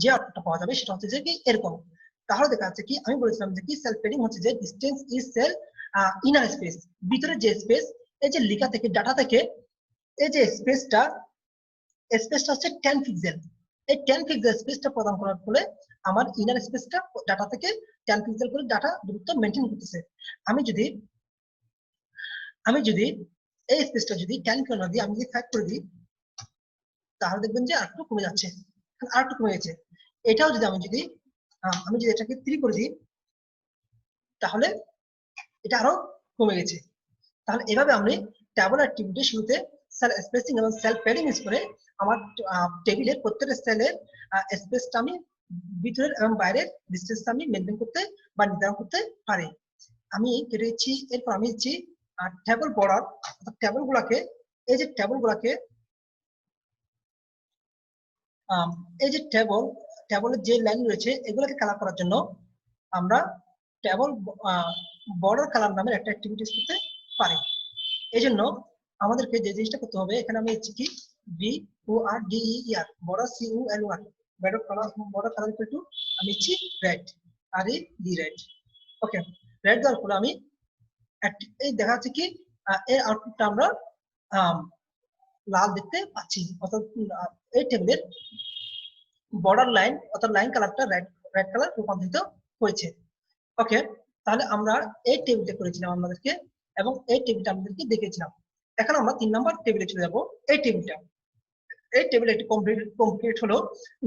যে আউটপুটটা পাওয়া যাবে সেটা হচ্ছে যে কি এরকম। তাহলে দেখা যাচ্ছে কি আমি বলেছিলাম যে কি সেল পেডিং হচ্ছে যে distance is cell inner space, ভিতরে যে স্পেস, এই যে লেখা থেকে ডাটা থেকে এই যে স্পেসটা হচ্ছে 10 পিক্সেল। এই 10 পিক্সেল স্পেসটা প্রদান করার ফলে আমার ইনার স্পেসটা ডাটা থেকে 10 পিক্সেল করে ডাটা দূরত্ব মেনটেন করতেছে। আমি যদি এই স্পেসটা যদি 10 করে না দিই, আমি যদি 5 করে দিই, তাহলে দেখবেন যে আরেকটু কমে যাচ্ছে, আরেকটু কমে গেছে। এটাও যদি আমি যদি এটাকে 3 করে দিই, তাহলে এটা আরো কমে গেছে। তাহলে এভাবে আমি টেবল অ্যাক্টিভিটির শুরুতে সেল স্পেসিং এবং সেল প্যাডিং ইউজ করে আমার টেবিলের প্রত্যেকটা সেলের স্পেসটা আমি ভিতরের এবং বাইরের ডিসটেন্সটা আমি মেনটেন করতে বা নির্ধারণ করতে পারি। আমি কেটে দিচ্ছি। এরপর আমি দিচ্ছি টেবল বর্ডার। টেবলগুলোকে এই যে টেবলগুলোকে এই যে টেবলের যে লাইন রয়েছে এগুলোকে কালার করার জন্য আমরা টেবল বর্ডার কালার নামের একটা অ্যাক্টিভিটিস করতে পারি। এই জন্য আমাদেরকে যে জিনিসটা করতে হবে, এখানে আমি দিচ্ছি কি BORDER border CULR border colour to আমি দিচ্ছি রেড, রেড। ওকে, রেড দেওয়ার ফলে আমি এই দেখা যাচ্ছে কি এর আউটপুটটা আমরা লাল দেখতে পাচ্ছি, অর্থাৎ এই টেবিলের বর্ডার লাইন অর্থাৎ লাইন কালারটা রেড কালার রূপান্তরিত হয়েছে। ওকে, তাহলে আমরা এই টেবিলটা করেছিলাম আমাদেরকে, এবং এই টেবিলটা আমাদেরকে দেখেছিলাম। এখন আমরা 3 নম্বর টেবিলে চলে যাব। এই টেবিল একটি কমপ্লিট হলো।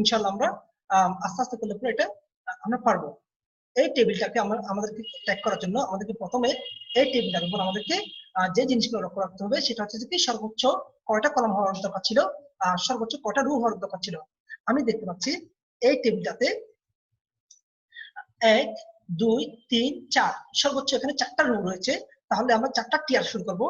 ইনশাআল্লাহ আমরা আস্তে আস্তে করলে পরে এটা আমরা পারবো। এই টেবিলটাকে আমাদেরকে ট্র্যাক করার জন্য আমাদেরকে প্রথমে এই টেবিলটার উপর আমাদেরকে যে জিনিসগুলো লক্ষ্য রাখতে হবে সেটা হচ্ছে যে কি সর্বোচ্চ কয়টা কলাম হওয়ার দরকার ছিল, সর্বোচ্চ কয়টা রো হওয়ার দরকার ছিল। আমি দেখতে পাচ্ছি এই টেবিলটাতে 1 2 3 4 সর্বোচ্চ এখানে 4টা রো রয়েছে। তাহলে আমরা 4টা টিয়ার শুরু করব,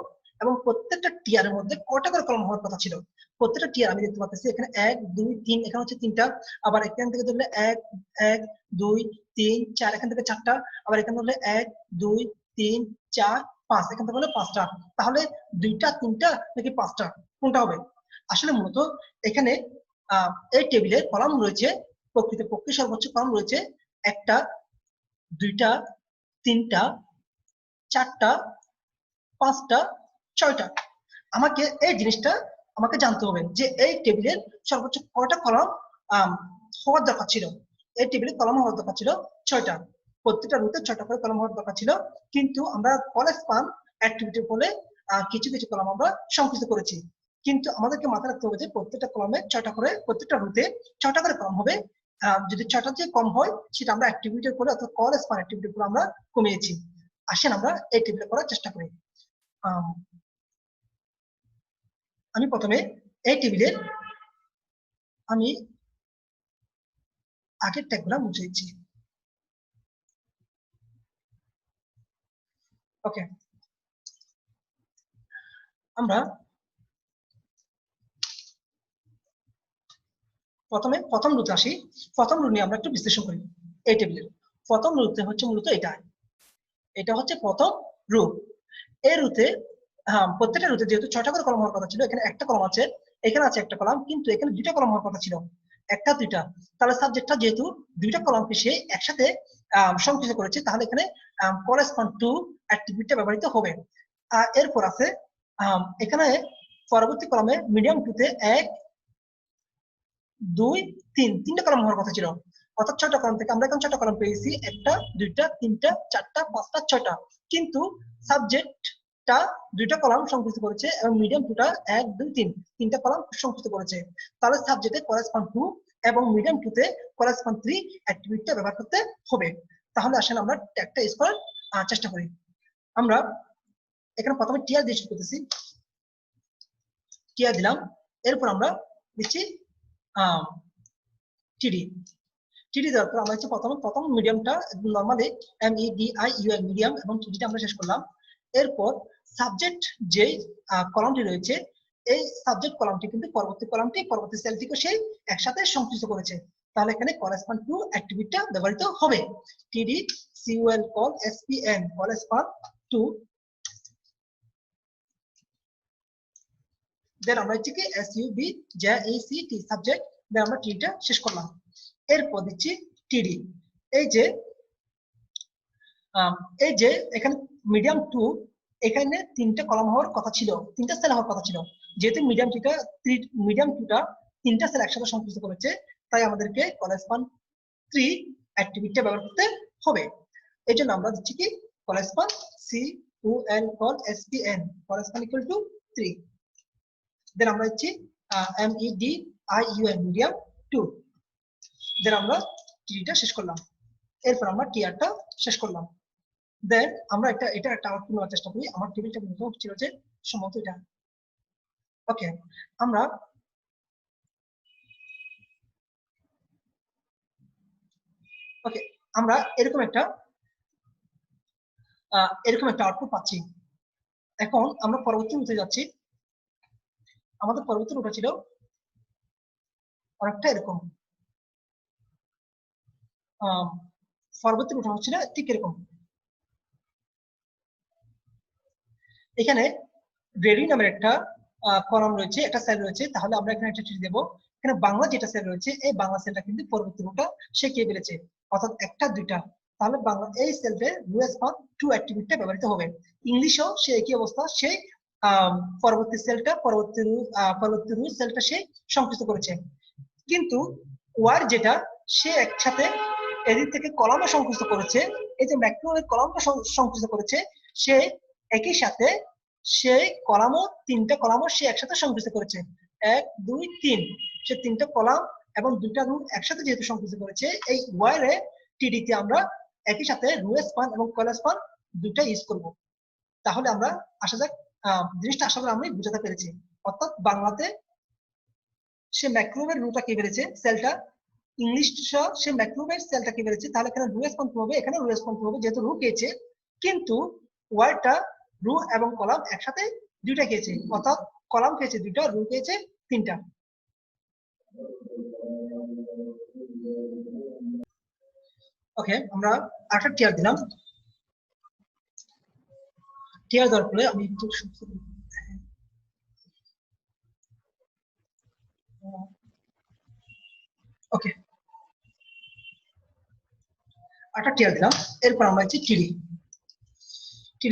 এবং প্রত্যেকটা টিয়ারের মধ্যে কয়টা করে কলাম হওয়ার কথা ছিল। প্রত্যেকটা টিয়ার আমি দেখতে পাচ্ছি এখানে 1 2 3, এখানে হচ্ছে 3টা, আবার এখান থেকে ধরলে 1 1 2 3 4, এখান থেকে 4টা, আবার এখানে ধরলে 1 2 3 4 5, এখান থেকে হলে 5টা। তাহলে 2টা 3টা নাকি 5টা, কোনটা হবে? আসলে মূলত এখানে এই টেবিলে কলাম রয়েছে, প্রকৃতপক্ষে সর্বোচ্চ কলাম রয়েছে 1টা 2টা 3টা 4টা 5টা 6টা। আমাকে এই জিনিসটা জানতে হবে যে এই টেবিলের সর্বোচ্চ কয়টা কলাম হওয়ার দরকার ছিল। এই টেবিলে কলাম হওয়ার দরকার ছিল 6টা। প্রত্যেকটা রুতে 6টা করে কলাম হওয়ার দরকার ছিল, কিন্তু আমরা কলেজ স্পান অ্যাক্টিভিটি বলে কিছু কিছু কলাম আমরা সংকুচিত করেছি। কিন্তু আমাদেরকে মাথায় রাখতে হবে যে প্রত্যেকটা কলামে 6টা করে, প্রত্যেকটা রুতে 6টা করে কলাম হবে। যদি 6টা যে কম হয় সেটা আমরা অ্যাক্টিভিটির করে অর্থাৎ কলেজ স্পান অ্যাক্টিভিটির করে আমরা কমিয়েছি। আসেন আমরা এই টেবিলে করার চেষ্টা করি। আমি প্রথমে এই টেবিলের আমি আগের ট্যাগগুলো মুছে দিচ্ছি। ওকে, আমরা প্রথম রুতে আসি। প্রথম রু নিয়ে আমরা একটু বিশ্লেষণ করি। এই টেবিলের প্রথম রুতে হচ্ছে মূলত এটা হচ্ছে প্রথম রু। এই রুতে প্রত্যেকটা রুতে যেহেতু 6টা করে কলাম হওয়ার কথা ছিল, এখানে একটা কলাম আছে, এখানে আছে একটা কলাম, কিন্তু এখানে 2টা কলাম হওয়ার কথা ছিল, 1টা 2টা। তাহলে সাবজেক্টটা যেহেতু 2টা কলামকে সে একসাথে সংকুচিত করেছে, তাহলে এখানে করেসপন্ড টু অ্যাক্টিভিটিটা ব্যবহৃত হবে। এরপর আছে এখানে পরবর্তী কলামে মিডিয়াম টুতে 1 2 3 3টা কলাম হওয়ার কথা ছিল, অর্থাৎ 6টা কলাম থেকে আমরা এখন 6টা কলাম পেয়েছি, 1টা 2টা 3টা 4টা 5টা 6টা। কিন্তু সাবজেক্টটা 2টা কলাম সংকুচিত করেছে এবং মিডিয়াম টুটা 1 2 3 3টা কলাম সংকুচিত করেছে। তাহলে সাবজেক্টে করেসপন্ড টু এবং মিডিয়াম টুতে করেসপন্ড 3 অ্যাক্টিভিটিটা ব্যবহার করতে হবে। তাহলে আসেন আমরা ট্যাগটা ইউজ করার চেষ্টা করি। আমরা এখানে প্রথমে টিয়ার দিয়ে শুরু করতেছি, টিয়ার দিলাম। এরপর আমরা দিচ্ছি টিডি। টিডি দেওয়ার পর আমরা হচ্ছে প্রথম মিডিয়ামটা নর্মালি MEDIUM মিডিয়াম, এবং টিডিটা আমরা শেষ করলাম। এরপর সাবজেক্ট যে কলামটি রয়েছে, এই সাবজেক্ট কলামটি কিন্তু পরবর্তী সেলটিকে সেই একসাথে সংশ্লিষ্ট করেছে। তাহলে এখানে করেসপন্ড টু অ্যাক্টিভিটিটা ব্যবহৃত হবে। TD CUL col SPN correspond to, then আমরা হচ্ছে কি SUB JECT সাবজেক্ট দেন আমরা টিডিটা শেষ করলাম। এরপর দিচ্ছি টিডি। এই যে এই যে এখানে মিডিয়াম টু, এখানে 3টা কলাম হওয়ার কথা ছিল, 3টা সেল হওয়ার কথা ছিল। যেহেতু মিডিয়াম টুটা 3টা সেল একসাথে সংযুক্ত করেছে, তাই আমাদেরকে কলেসপন 3 অ্যাক্টিভিটিটা ব্যবহার করতে হবে। এই জন্য আমরা দিচ্ছি কি colspan C O N col SPN colspan equal to 3। Then আমরা দিচ্ছি MEDIUM মিডিয়াম টু। দেন আমরা টিটা শেষ করলাম। এরপর আমরা টিআরটা শেষ করলাম। দেন আমরা এটা একটা আউটপুট নেওয়ার চেষ্টা করি। আমার টেবিলটা কিন্তু ছিল যে সম্ভবত এটা। ওকে, আমরা আমরা এরকম একটা আউটপুট পাচ্ছি। এখন আমরা পরবর্তী রুটে যাচ্ছি। আমাদের পরবর্তী রুটটা ছিল অনেকটা এরকম। পরবর্তী রুটটা হচ্ছিল ঠিক এরকম। এখানে রেডি নামের একটা কলাম রয়েছে, একটা সেল রয়েছে। তাহলে আমরা এখানে একটা চিঠি দেবো। এখানে বাংলা যেটা সেল রয়েছে, এই বাংলা সেলটা কিন্তু পরবর্তী রুটটা সে কে ফেলেছে, অর্থাৎ একটা দুইটা। তাহলে বাংলা এই সেলটে রুএসপন টু অ্যাক্টিভিটিটা ব্যবহৃত হবে। ইংলিশেও সে একই অবস্থা, সে পরবর্তী সেলটা পরবর্তী রু সেলটা সে সংকুচিত করেছে। কিন্তু ওয়ার যেটা সে একসাথে এদিক থেকে কলামে সংকুচিত করেছে, এই যে ম্যাক্রোর কলামটা সংকুচিত করেছে, সে একই সাথে সে কলামও 3টা কলামও সে একসাথে সংকুচিত করেছে। 1 2 3, সে 3টা কলাম এবং 2টা রু একসাথে যেহেতু সংকুচিত করেছে, এই ওয়ারে টিডিতে আমরা একই সাথে রুএসপান এবং কলেসপান দুইটা ইউজ করব। তাহলে আমরা আশা যাক জিনিসটা আশা করি আমি বুঝাতে পেরেছি। অর্থাৎ বাংলাতে সে ম্যাক্রোভের রুটা কে বেড়েছে সেলটা, ইংলিশ সে ম্যাক্রোভের সেলটা কে বেড়েছে। তাহলে এখানে রু রেসপন্স হবে, এখানে রু রেসপন্স হবে, যেহেতু রু খেয়েছে। কিন্তু ওয়ার্ডটা রু এবং কলাম একসাথে দুইটা খেয়েছে, অর্থাৎ কলাম খেয়েছে 2টা, রু খেয়েছে 3টা। ওকে, আমরা আরেকটা টিয়ার দিলাম। টিয়ার দেওয়ার পরে আমি একটু ওকে আরেকটা টিয়ার দিলাম। এরপর আমরা হচ্ছে টিডি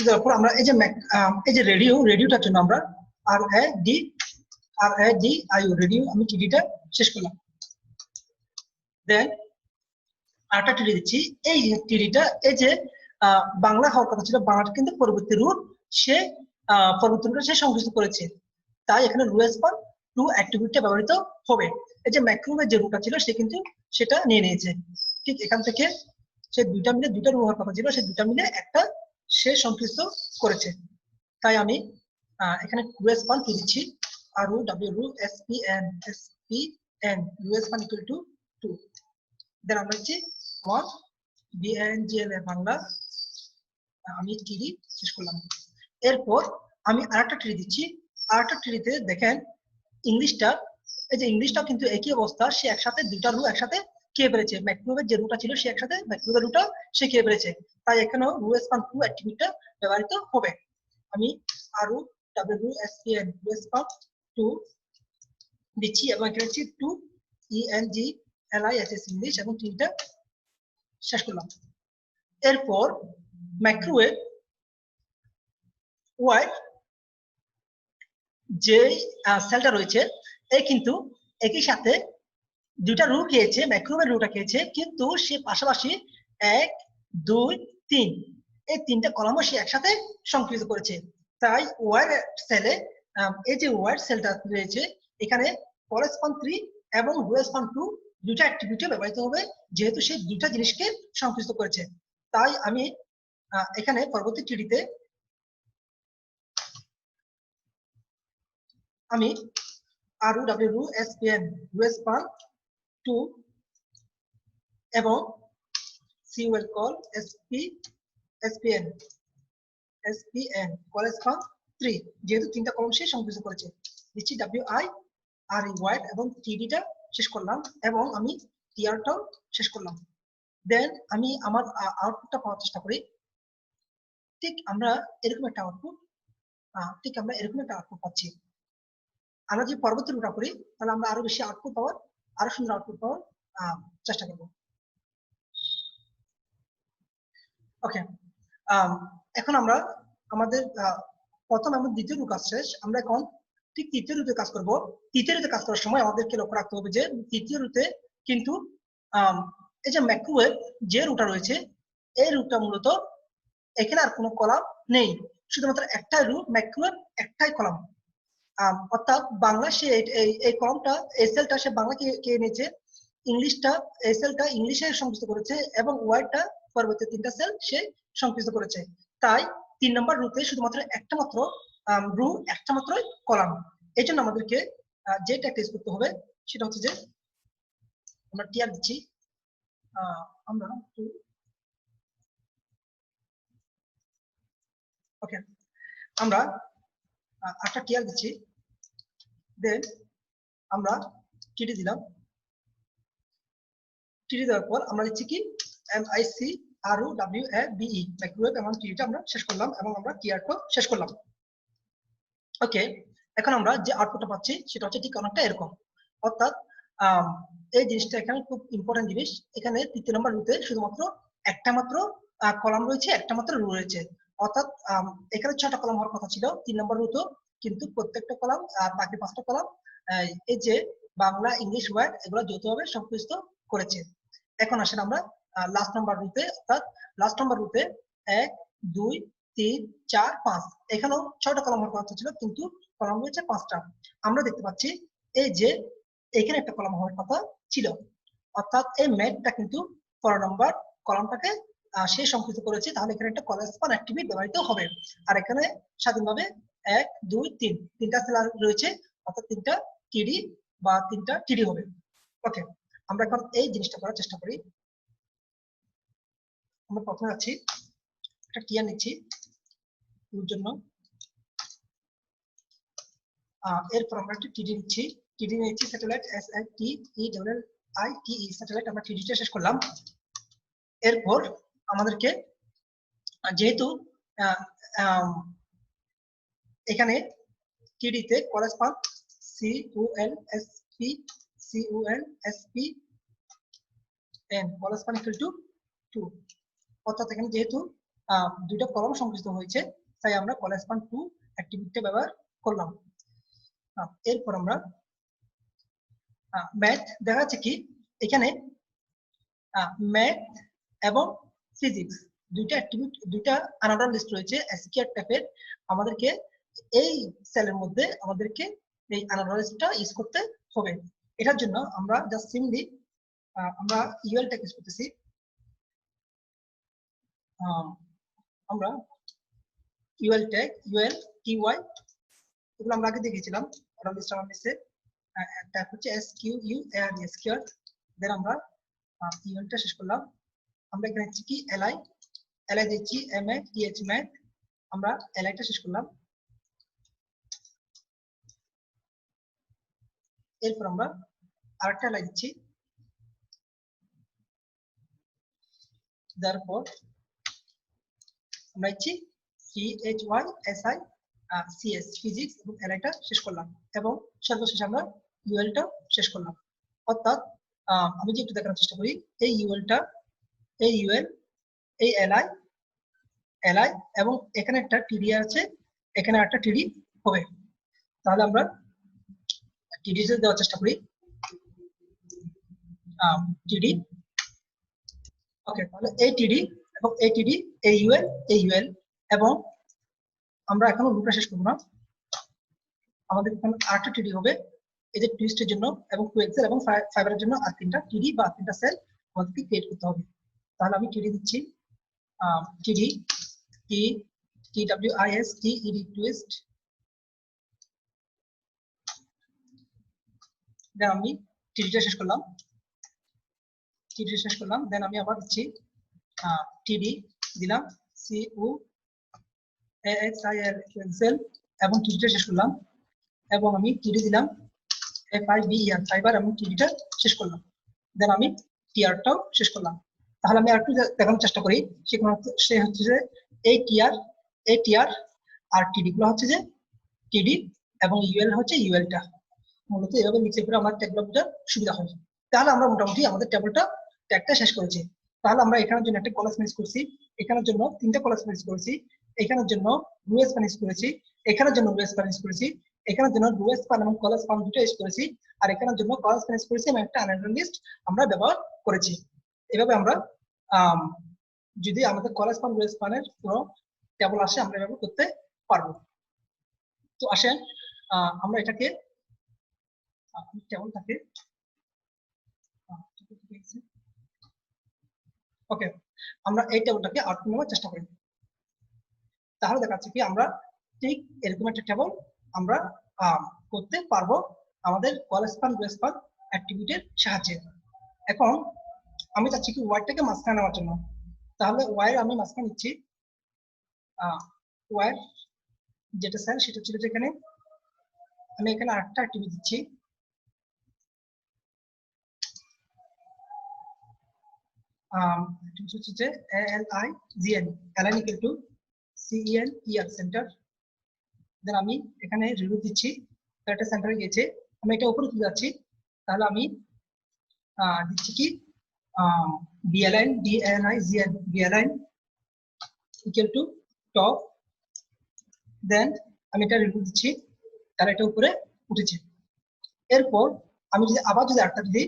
দেওয়ার পর আমরা এই যে রেডিওটার জন্য আমরা RADIO রেডিও, আমি টিডিটা শেষ করলাম। দেন আরেকটা টিডি দিচ্ছি। এই টিডিটা এই যে বাংলা হওয়ার কথা ছিল, বাংলাটা কিন্তু পরবর্তী রুট সে সংযুক্ত করেছে। তাই এখানে রুএসপন টু অ্যাক্টিভিটিটা ব্যবহৃত হবে। এই যে ম্যাক্রোভের যে রুটটা ছিল সে কিন্তু সেটা নিয়ে নিয়েছে। ঠিক এখান থেকে সে দুইটা মিলে দুইটা রু হওয়ার কথা ছিল, সে দুইটা মিলে একটা সে সংশ্লিষ্ট করেছে। তাই আমি এখানে রুএসপন কি দিচ্ছি, আর রু ডাব্লিউ রু এসপিএন রুএসপন ইকুয়াল টু 2। দেন আমরা হচ্ছে 1 বিএনজিএল বাংলা, আমি টিডি শেষ করলাম। এরপর আমি আরেকটা ট্রি দিচ্ছি। আরেকটা ট্রিতে দেখেন ইংলিশটা, এই যে ইংলিশটা কিন্তু একই অবস্থা, সে একসাথে 2টা রু একসাথে কে পেরেছে। ম্যাক্রোভের যে রুটা ছিল সে একসাথে ম্যাক্রোভের রুটা সে কে পেরেছে। তাই এখানেও রু স্পান টু অ্যাক্টিভিটিটা ব্যবহৃত হবে। আমি আরও ডাব্লিউ এসপিএন রু স্পান টু দিচ্ছি এবং এখানে হচ্ছে 2 ENGLISS ইংলিশ এবং টিটা শেষ করলাম। এরপর ম্যাক্রোওয়েভ ওয়াই যে সেলটা রয়েছে এই কিন্তু একই সাথে 2টা রু খেয়েছে, ম্যাক্রোওয়েভ রুটা খেয়েছে, কিন্তু সে পাশাপাশি 1 2 3 এই 3টা কলামও সে একসাথে সংকুচিত করেছে। তাই ওয়ার সেলে এই যে ওয়ার সেলটা রয়েছে এখানে করেসপন্ড 3 এবং রুরেসপন্ড 2 দুইটা অ্যাক্টিভিটি ব্যবহৃত হবে, যেহেতু সে দুইটা জিনিসকে সংকুচিত করেছে। তাই আমি এখানে পরবর্তী টিডিতে আমি আর ডাব্লিউ এসপিএন রুরেসপন্ড 2 এবং সিউএল কল এসপিএন করেসপন্ড 3, যেহেতু 3টা কলম সে সংকুচিত করেছে। দিচ্ছি WI আর ওয়াইড এবং টিডিটা শেষ করলাম এবং আমি টিআরটাও শেষ করলাম। দেন আমি আমার আউটপুটটা পাওয়ার চেষ্টা করি। ঠিক আমরা এরকম একটা আউটপুট পাচ্ছি। আমরা যদি পরবর্তী রুটা করি তাহলে আমরা আরো বেশি আউটপুট পাওয়ার আরো সুন্দর আউটপুট পাওয়ার চেষ্টা করব। ওকে, এখন আমরা আমাদের প্রথম এবং দ্বিতীয় রুট কাজ শেষ। আমরা এখন ঠিক তৃতীয় রুটে কাজ করব। তৃতীয় রুটে কাজ করার সময় আমাদেরকে লক্ষ্য রাখতে হবে যে তৃতীয় রুটে কিন্তু এই যে ম্যাক্রোওয়েভ যে রুটটা রয়েছে এই রুটটা মূলত এখানে আর কোনো কলাম নেই, শুধুমাত্র একটাই রুট ম্যাক্রোওয়েভ, একটাই কলাম। অর্থাৎ বাংলা সে এই কলামটা এই সেলটা সে বাংলা কে নিয়েছে, ইংলিশটা এই সেলটা ইংলিশে সংযুক্ত করেছে এবং ওয়ার্ডটা পরবর্তী তিনটা সেল সে সংযুক্ত করেছে। তাই 3 নম্বর রুতে শুধুমাত্র একটা মাত্র রু, একটা মাত্র কলাম। এই জন্য আমাদেরকে যে ট্যাগ করতে হবে সেটা হচ্ছে যে আমরা টিআর দিচ্ছি, আমরা ওকে আমরা একটা টিআর দিচ্ছি, দেন আমরা টিডি দিলাম। টিডি দেওয়ার পর আমরা দিচ্ছি কি MICROWAVE ম্যাক্রোওয়েভ এবং টিডিটা আমরা শেষ করলাম এবং আমরা টিআরটা শেষ করলাম। ওকে, এখন আমরা যে আউটপুটটা পাচ্ছি সেটা হচ্ছে ঠিক অনেকটা এরকম। অর্থাৎ এই জিনিসটা এখানে খুব ইম্পর্টেন্ট জিনিস। এখানে 3 নম্বর রুতে শুধুমাত্র একটা মাত্র কলাম রয়েছে, একটা মাত্র রো রয়েছে। অর্থাৎ এখানে 6টা কলাম হওয়ার কথা ছিল 3 নম্বর রুতে, কিন্তু প্রত্যেকটা কলাম আর বাকি 5টা কলাম এই যে বাংলা ইংলিশ ওয়ার্ড এগুলো যৌথভাবে সংযুক্ত করেছে। এখন আসেন আমরা লাস্ট নাম্বার রুতে, অর্থাৎ লাস্ট নাম্বার রুতে 1 2 3 4 5 এখানেও 6টা কলাম হওয়ার কথা ছিল, কিন্তু কলাম রয়েছে 5টা। আমরা দেখতে পাচ্ছি এই যে এখানে একটা কলাম হওয়ার কথা ছিল, অর্থাৎ এই ম্যাথটা কিন্তু 4 নম্বর কলামটাকে সে সংযুক্ত করেছে, তাহলে এখানে একটা কলেসপন অ্যাক্টিভিটি ব্যবহৃত হবে। আর এখানে স্বাধীনভাবে 1 2 3 তিনটা সেল রয়েছে, অর্থাৎ 3টা টিডি বা 3টা টিডি হবে। ওকে, আমরা এখন এই জিনিসটা করার চেষ্টা করি। আমরা প্রথমে আছি একটা টিআর নিচ্ছি এর জন্য, এরপর আমরা একটা টিডি নিচ্ছি। টিডি নিচ্ছি স্যাটেলাইট SATELITE স্যাটেলাইট, আমরা টিডিটা শেষ করলাম। এরপর আমাদেরকে যেহেতু এখানে টিডিতে correspond CULSP correspond equal to 2, অর্থাৎ এখানে যেহেতু দুইটা কলম সংযুক্ত হয়েছে তাই আমরা করেসপন্ড টু অ্যাক্টিভিটি ব্যবহার করলাম। এরপর আমরা ম্যাথ দেখা যাচ্ছে কি এখানে ম্যাথ এবং ফিজিক্স দুইটা অ্যাক্টিভিটি, দুইটা আনাডার লিস্ট রয়েছে এসকিউআর টাইপের। আমাদেরকে এই সেলের মধ্যে আমাদেরকে এই আনাডার লিস্টটা ইউজ করতে হবে। এটার জন্য আমরা জাস্ট সিম্পলি আমরা ইউএল ট্যাগ ইউজ করতেছি। আমরা ইউএল ট্যাগ ইউএল টিওয়াই এগুলো আমরা আগে দেখেছিলাম, অর্ডার লিস্ট আমার নিচে ট্যাগ হচ্ছে SQUAR। দেন আমরা ইউএলটা শেষ করলাম। আমরা এখানে দিচ্ছি কি এলআই দিচ্ছি MATH ম্যাথ, আমরা এলআইটা শেষ করলাম। এরপর আমরা আরেকটা এলআই দিচ্ছি, তারপর আমরা দিচ্ছি CHYSICS ফিজিক্স এবং এলআইটা শেষ করলাম এবং সর্বশেষ আমরা ইউএলটা শেষ করলাম। অর্থাৎ আমি যে একটু দেখানোর চেষ্টা করি, এই ইউএলটা, এই ইউএল, এই এলআই এবং এখানে একটা টিডি আছে, এখানে একটা টিডি হবে। তাহলে আমরা টিডি দেওয়ার চেষ্টা করি, টিডি। ওকে, তাহলে এই টিডি এবং এই টিডি, এই ইউএল এবং আমরা এখনো রুটটা শেষ করবো না, আমাদের এখানে আরেকটা টিডি হবে এই যে টুইস্টের জন্য এবং কোয়েক্সেল এবং ফাইবারের জন্য আর 3টা টিডি বা 3টা সেল আমাদেরকে ক্রিয়েট করতে হবে। তাহলে আমি টিডি দিচ্ছি, টিডি TWIST টুইস্ট, দেন আমি টিডিটা শেষ করলাম, দেন আমি আবার দিচ্ছি টিডি দিলাম CUAXIL কোয়েক্সেল এবং টিডিটা শেষ করলাম এবং আমি টিডি দিলাম FIBER ফাইবার এবং টিডিটা শেষ করলাম, দেন আমি টিআরটাও শেষ করলাম। তাহলে আমি আরেকটু দেখানোর চেষ্টা করি, সে হচ্ছে যে এই টিআর আর টিডি গুলো হচ্ছে যে টিডি এবং ইউএল হচ্ছে ইউএলটা। মূলত এভাবে লিখে পরে আমার ট্যাগগুলো বোঝার সুবিধা হয়। তাহলে আমরা মোটামুটি আমাদের ট্যাগটা শেষ করেছি। তাহলে আমরা এখানের জন্য একটা কলাস ম্যানেজ করছি, এখানের জন্য 3টা কলাস ম্যানেজ করেছি, এখানের জন্য রো স্প্যান ইউজ করেছি, এখানের জন্য রো স্প্যান ইউজ করেছি, এখানের জন্য রো স্প্যান এবং কলাস স্প্যান দুটো ইউজ করেছি, আর এখানের জন্য কলাস স্প্যান ইউজ করেছি এবং একটা আনঅ্যারেড লিস্ট আমরা ব্যবহার করেছি। এভাবে আমরা যদি আমাদের কলাস স্প্যান রো স্প্যানের কোনো টেবল আসে আমরা এভাবে করতে পারবো। তো আসেন আমরা এটাকে টেবলটাকে ওকে, আমরা এই টেবলটাকে আউটপুট নেওয়ার চেষ্টা করি। তাহলে দেখা যাচ্ছে কি আমরা ঠিক এরকম একটা টেবল আমরা করতে পারবো আমাদের কল স্প্যান রো স্প্যান অ্যাক্টিভিটির সাহায্যে। এখন আমি চাচ্ছি কি ওয়াইটাকে মাঝখানে নেওয়ার জন্য। তাহলে ওয়াই আমি মাঝখানে নিচ্ছি, ওয়াই যেটা স্যার সেটা ছিল যেখানে আমি এখানে আরেকটা অ্যাক্টিভিটি দিচ্ছি, হচ্ছে যে ALIGN align equal to CENTER centre. Then আমি এখানে রিভিউ দিচ্ছি, একটা সেন্টারে গিয়েছে, আমি এটা উপরে তুলে যাচ্ছি। তাহলে আমি দিচ্ছি কি BALIGN BALIGN equal to top, দেন আমি এটা রিভিউ দিচ্ছি, তাহলে এটা উপরে উঠেছে। এরপর আমি যদি আবার যদি একটা যদি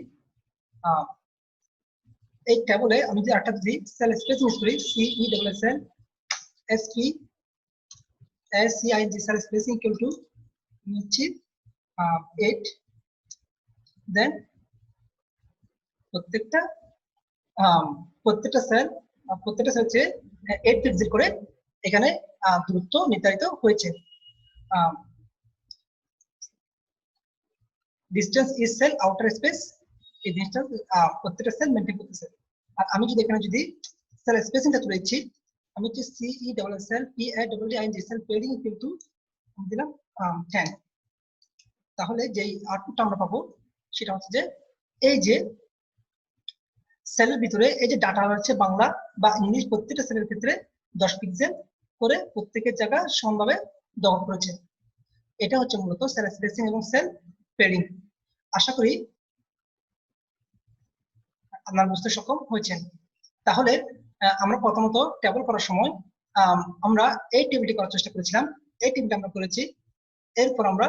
এই টেবলে আমি যদি একটা যদি সেল স্পেস ইউজ করি CESSL SPACING cell spacing equal to নিচ্ছি 8, দেন প্রত্যেকটা সেল হচ্ছে 8 পিক্সেল করে এখানে দূরত্ব নির্ধারিত হয়েছে। Distance is cell outer space, এই ডিসটেন্স প্রত্যেকটা সেল মেনটেন করতেছে। আর আমি যদি এখানে যদি সেল স্পেসিংটা তুলে দিচ্ছি, আমি হচ্ছে CESSL PADDING সেল পেডিং কিন্তু দিলাম 10। তাহলে যেই আউটপুটটা আমরা পাবো সেটা হচ্ছে যে এই যে সেলের ভিতরে এই যে ডাটা হচ্ছে বাংলা বা ইংলিশ প্রত্যেকটা সেলের ক্ষেত্রে 10 পিক্সেল করে প্রত্যেকের জায়গা সমানভাবে দখল করেছে। এটা হচ্ছে মূলত সেল স্পেসিং এবং সেল পেডিং। আশা করি আপনারা বুঝতে সক্ষম হয়েছেন। তাহলে আমরা প্রথমত টেবল করার সময় আমরা এই টেবিলটি করার চেষ্টা করেছিলাম, এই টেবিলটা আমরা করেছি। এরপর আমরা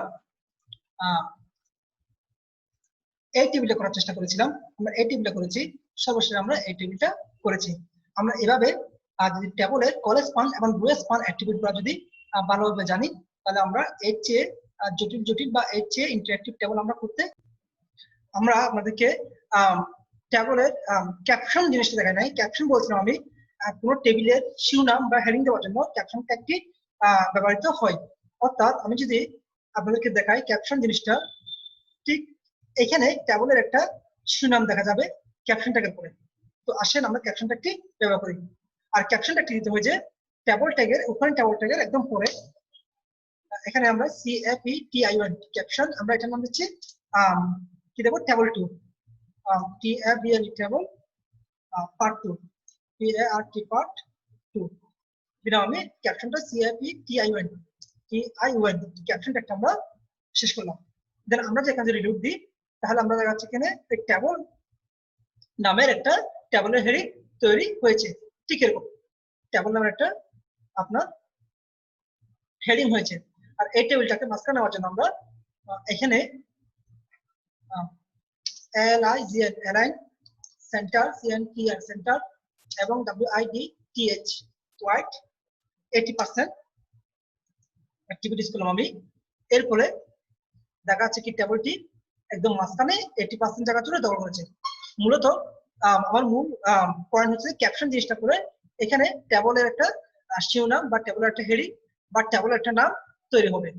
এই টেবিলটা করার চেষ্টা করেছিলাম, আমরা এই টেবিলটা করেছি, সর্বশেষ আমরা এই টেবিলটা করেছি। আমরা এভাবে যদি টেবলের কল স্প্যান এবং রো স্প্যান অ্যাক্টিভিটিগুলো যদি ভালোভাবে জানি, তাহলে আমরা এর চেয়ে জটিল বা এর চেয়ে ইন্টারেক্টিভ টেবল আমরা করতে। আমরা আপনাদেরকে টেবলের ক্যাপশন জিনিসটা দেখাই নাই। ক্যাপশন বলছিলাম আমি কোনো টেবিলের শিরোনাম বা হেডিং দেওয়ার জন্য ক্যাপশন ট্যাগটি ব্যবহৃত হয়। অর্থাৎ আমি যদি আপনাদেরকে দেখাই ক্যাপশন জিনিসটা, ঠিক এখানে টেবলের একটা শিরোনাম দেখা যাবে ক্যাপশন ট্যাগের পরে। তো আসেন আমরা ক্যাপশন ট্যাগটি ব্যবহার করি। আর ক্যাপশন ট্যাগটি দিতে হয় যে টেবল ট্যাগের ওখানে টেবল ট্যাগের একদম পরে এখানে আমরা CAPTION ক্যাপশন, আমরা এটার নাম দিচ্ছি কি দেবো table 2, TABL table part 2, PART part 2। বিনা আমি ক্যাপশনটা CAPTION ক্যাপশন ট্যাগটা আমরা শেষ করলাম। দেন আমরা যে এখানে যদি লুপ দিই, তাহলে আমরা দেখা যাচ্ছে এখানে টেবল নামের একটা টেবলের হেডিং তৈরি হয়েছে। ঠিক এরকম টেবল নামের একটা আপনার হেডিং হয়েছে। আর এই টেবিলটাকে মাঝখানে নেওয়ার জন্য আমরা এখানে ALIGN align center CNTR center এবং WIDTH white 80% অ্যাক্টিভিটিস করলাম আমি। এর ফলে দেখা যাচ্ছে কি টেবলটি একদম মাঝখানে 80% জায়গা জুড়ে দখল করেছে। মূলত আমার মূল পয়েন্ট হচ্ছে ক্যাপশন জিনিসটা করে এখানে টেবলের একটা শিরোনাম বা টেবলের একটা হেডিং বা টেবলের একটা নাম তৈরি হবে।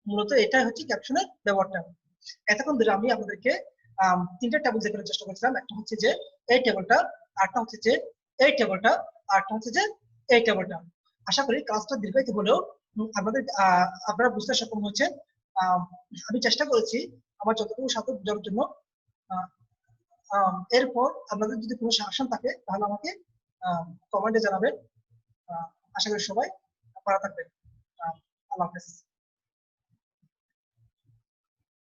মূলত এটাই হচ্ছে ক্যাপশনের ব্যবহারটা। এতক্ষণ ধরে আমি আপনাদেরকে 3টা টেবল দেখানোর চেষ্টা করছিলাম। একটা হচ্ছে যে এই টেবলটা, আরেকটা হচ্ছে যে এই টেবলটা, আরেকটা হচ্ছে যে এই টেবলটা। আশা করি ক্লাসটা দীর্ঘায়িত হলেও আপনারা বুঝতে সক্ষম হচ্ছেন। আমি চেষ্টা করেছি আমার যতটুকু সাধ্য বোঝানোর জন্য। এরপর আপনাদের যদি কোনো সাজেশন থাকে তাহলে আমাকে কমেন্টে জানাবেন। আশা করি সবাই ভালো থাকবেন। আল্লাহ হাফেজ।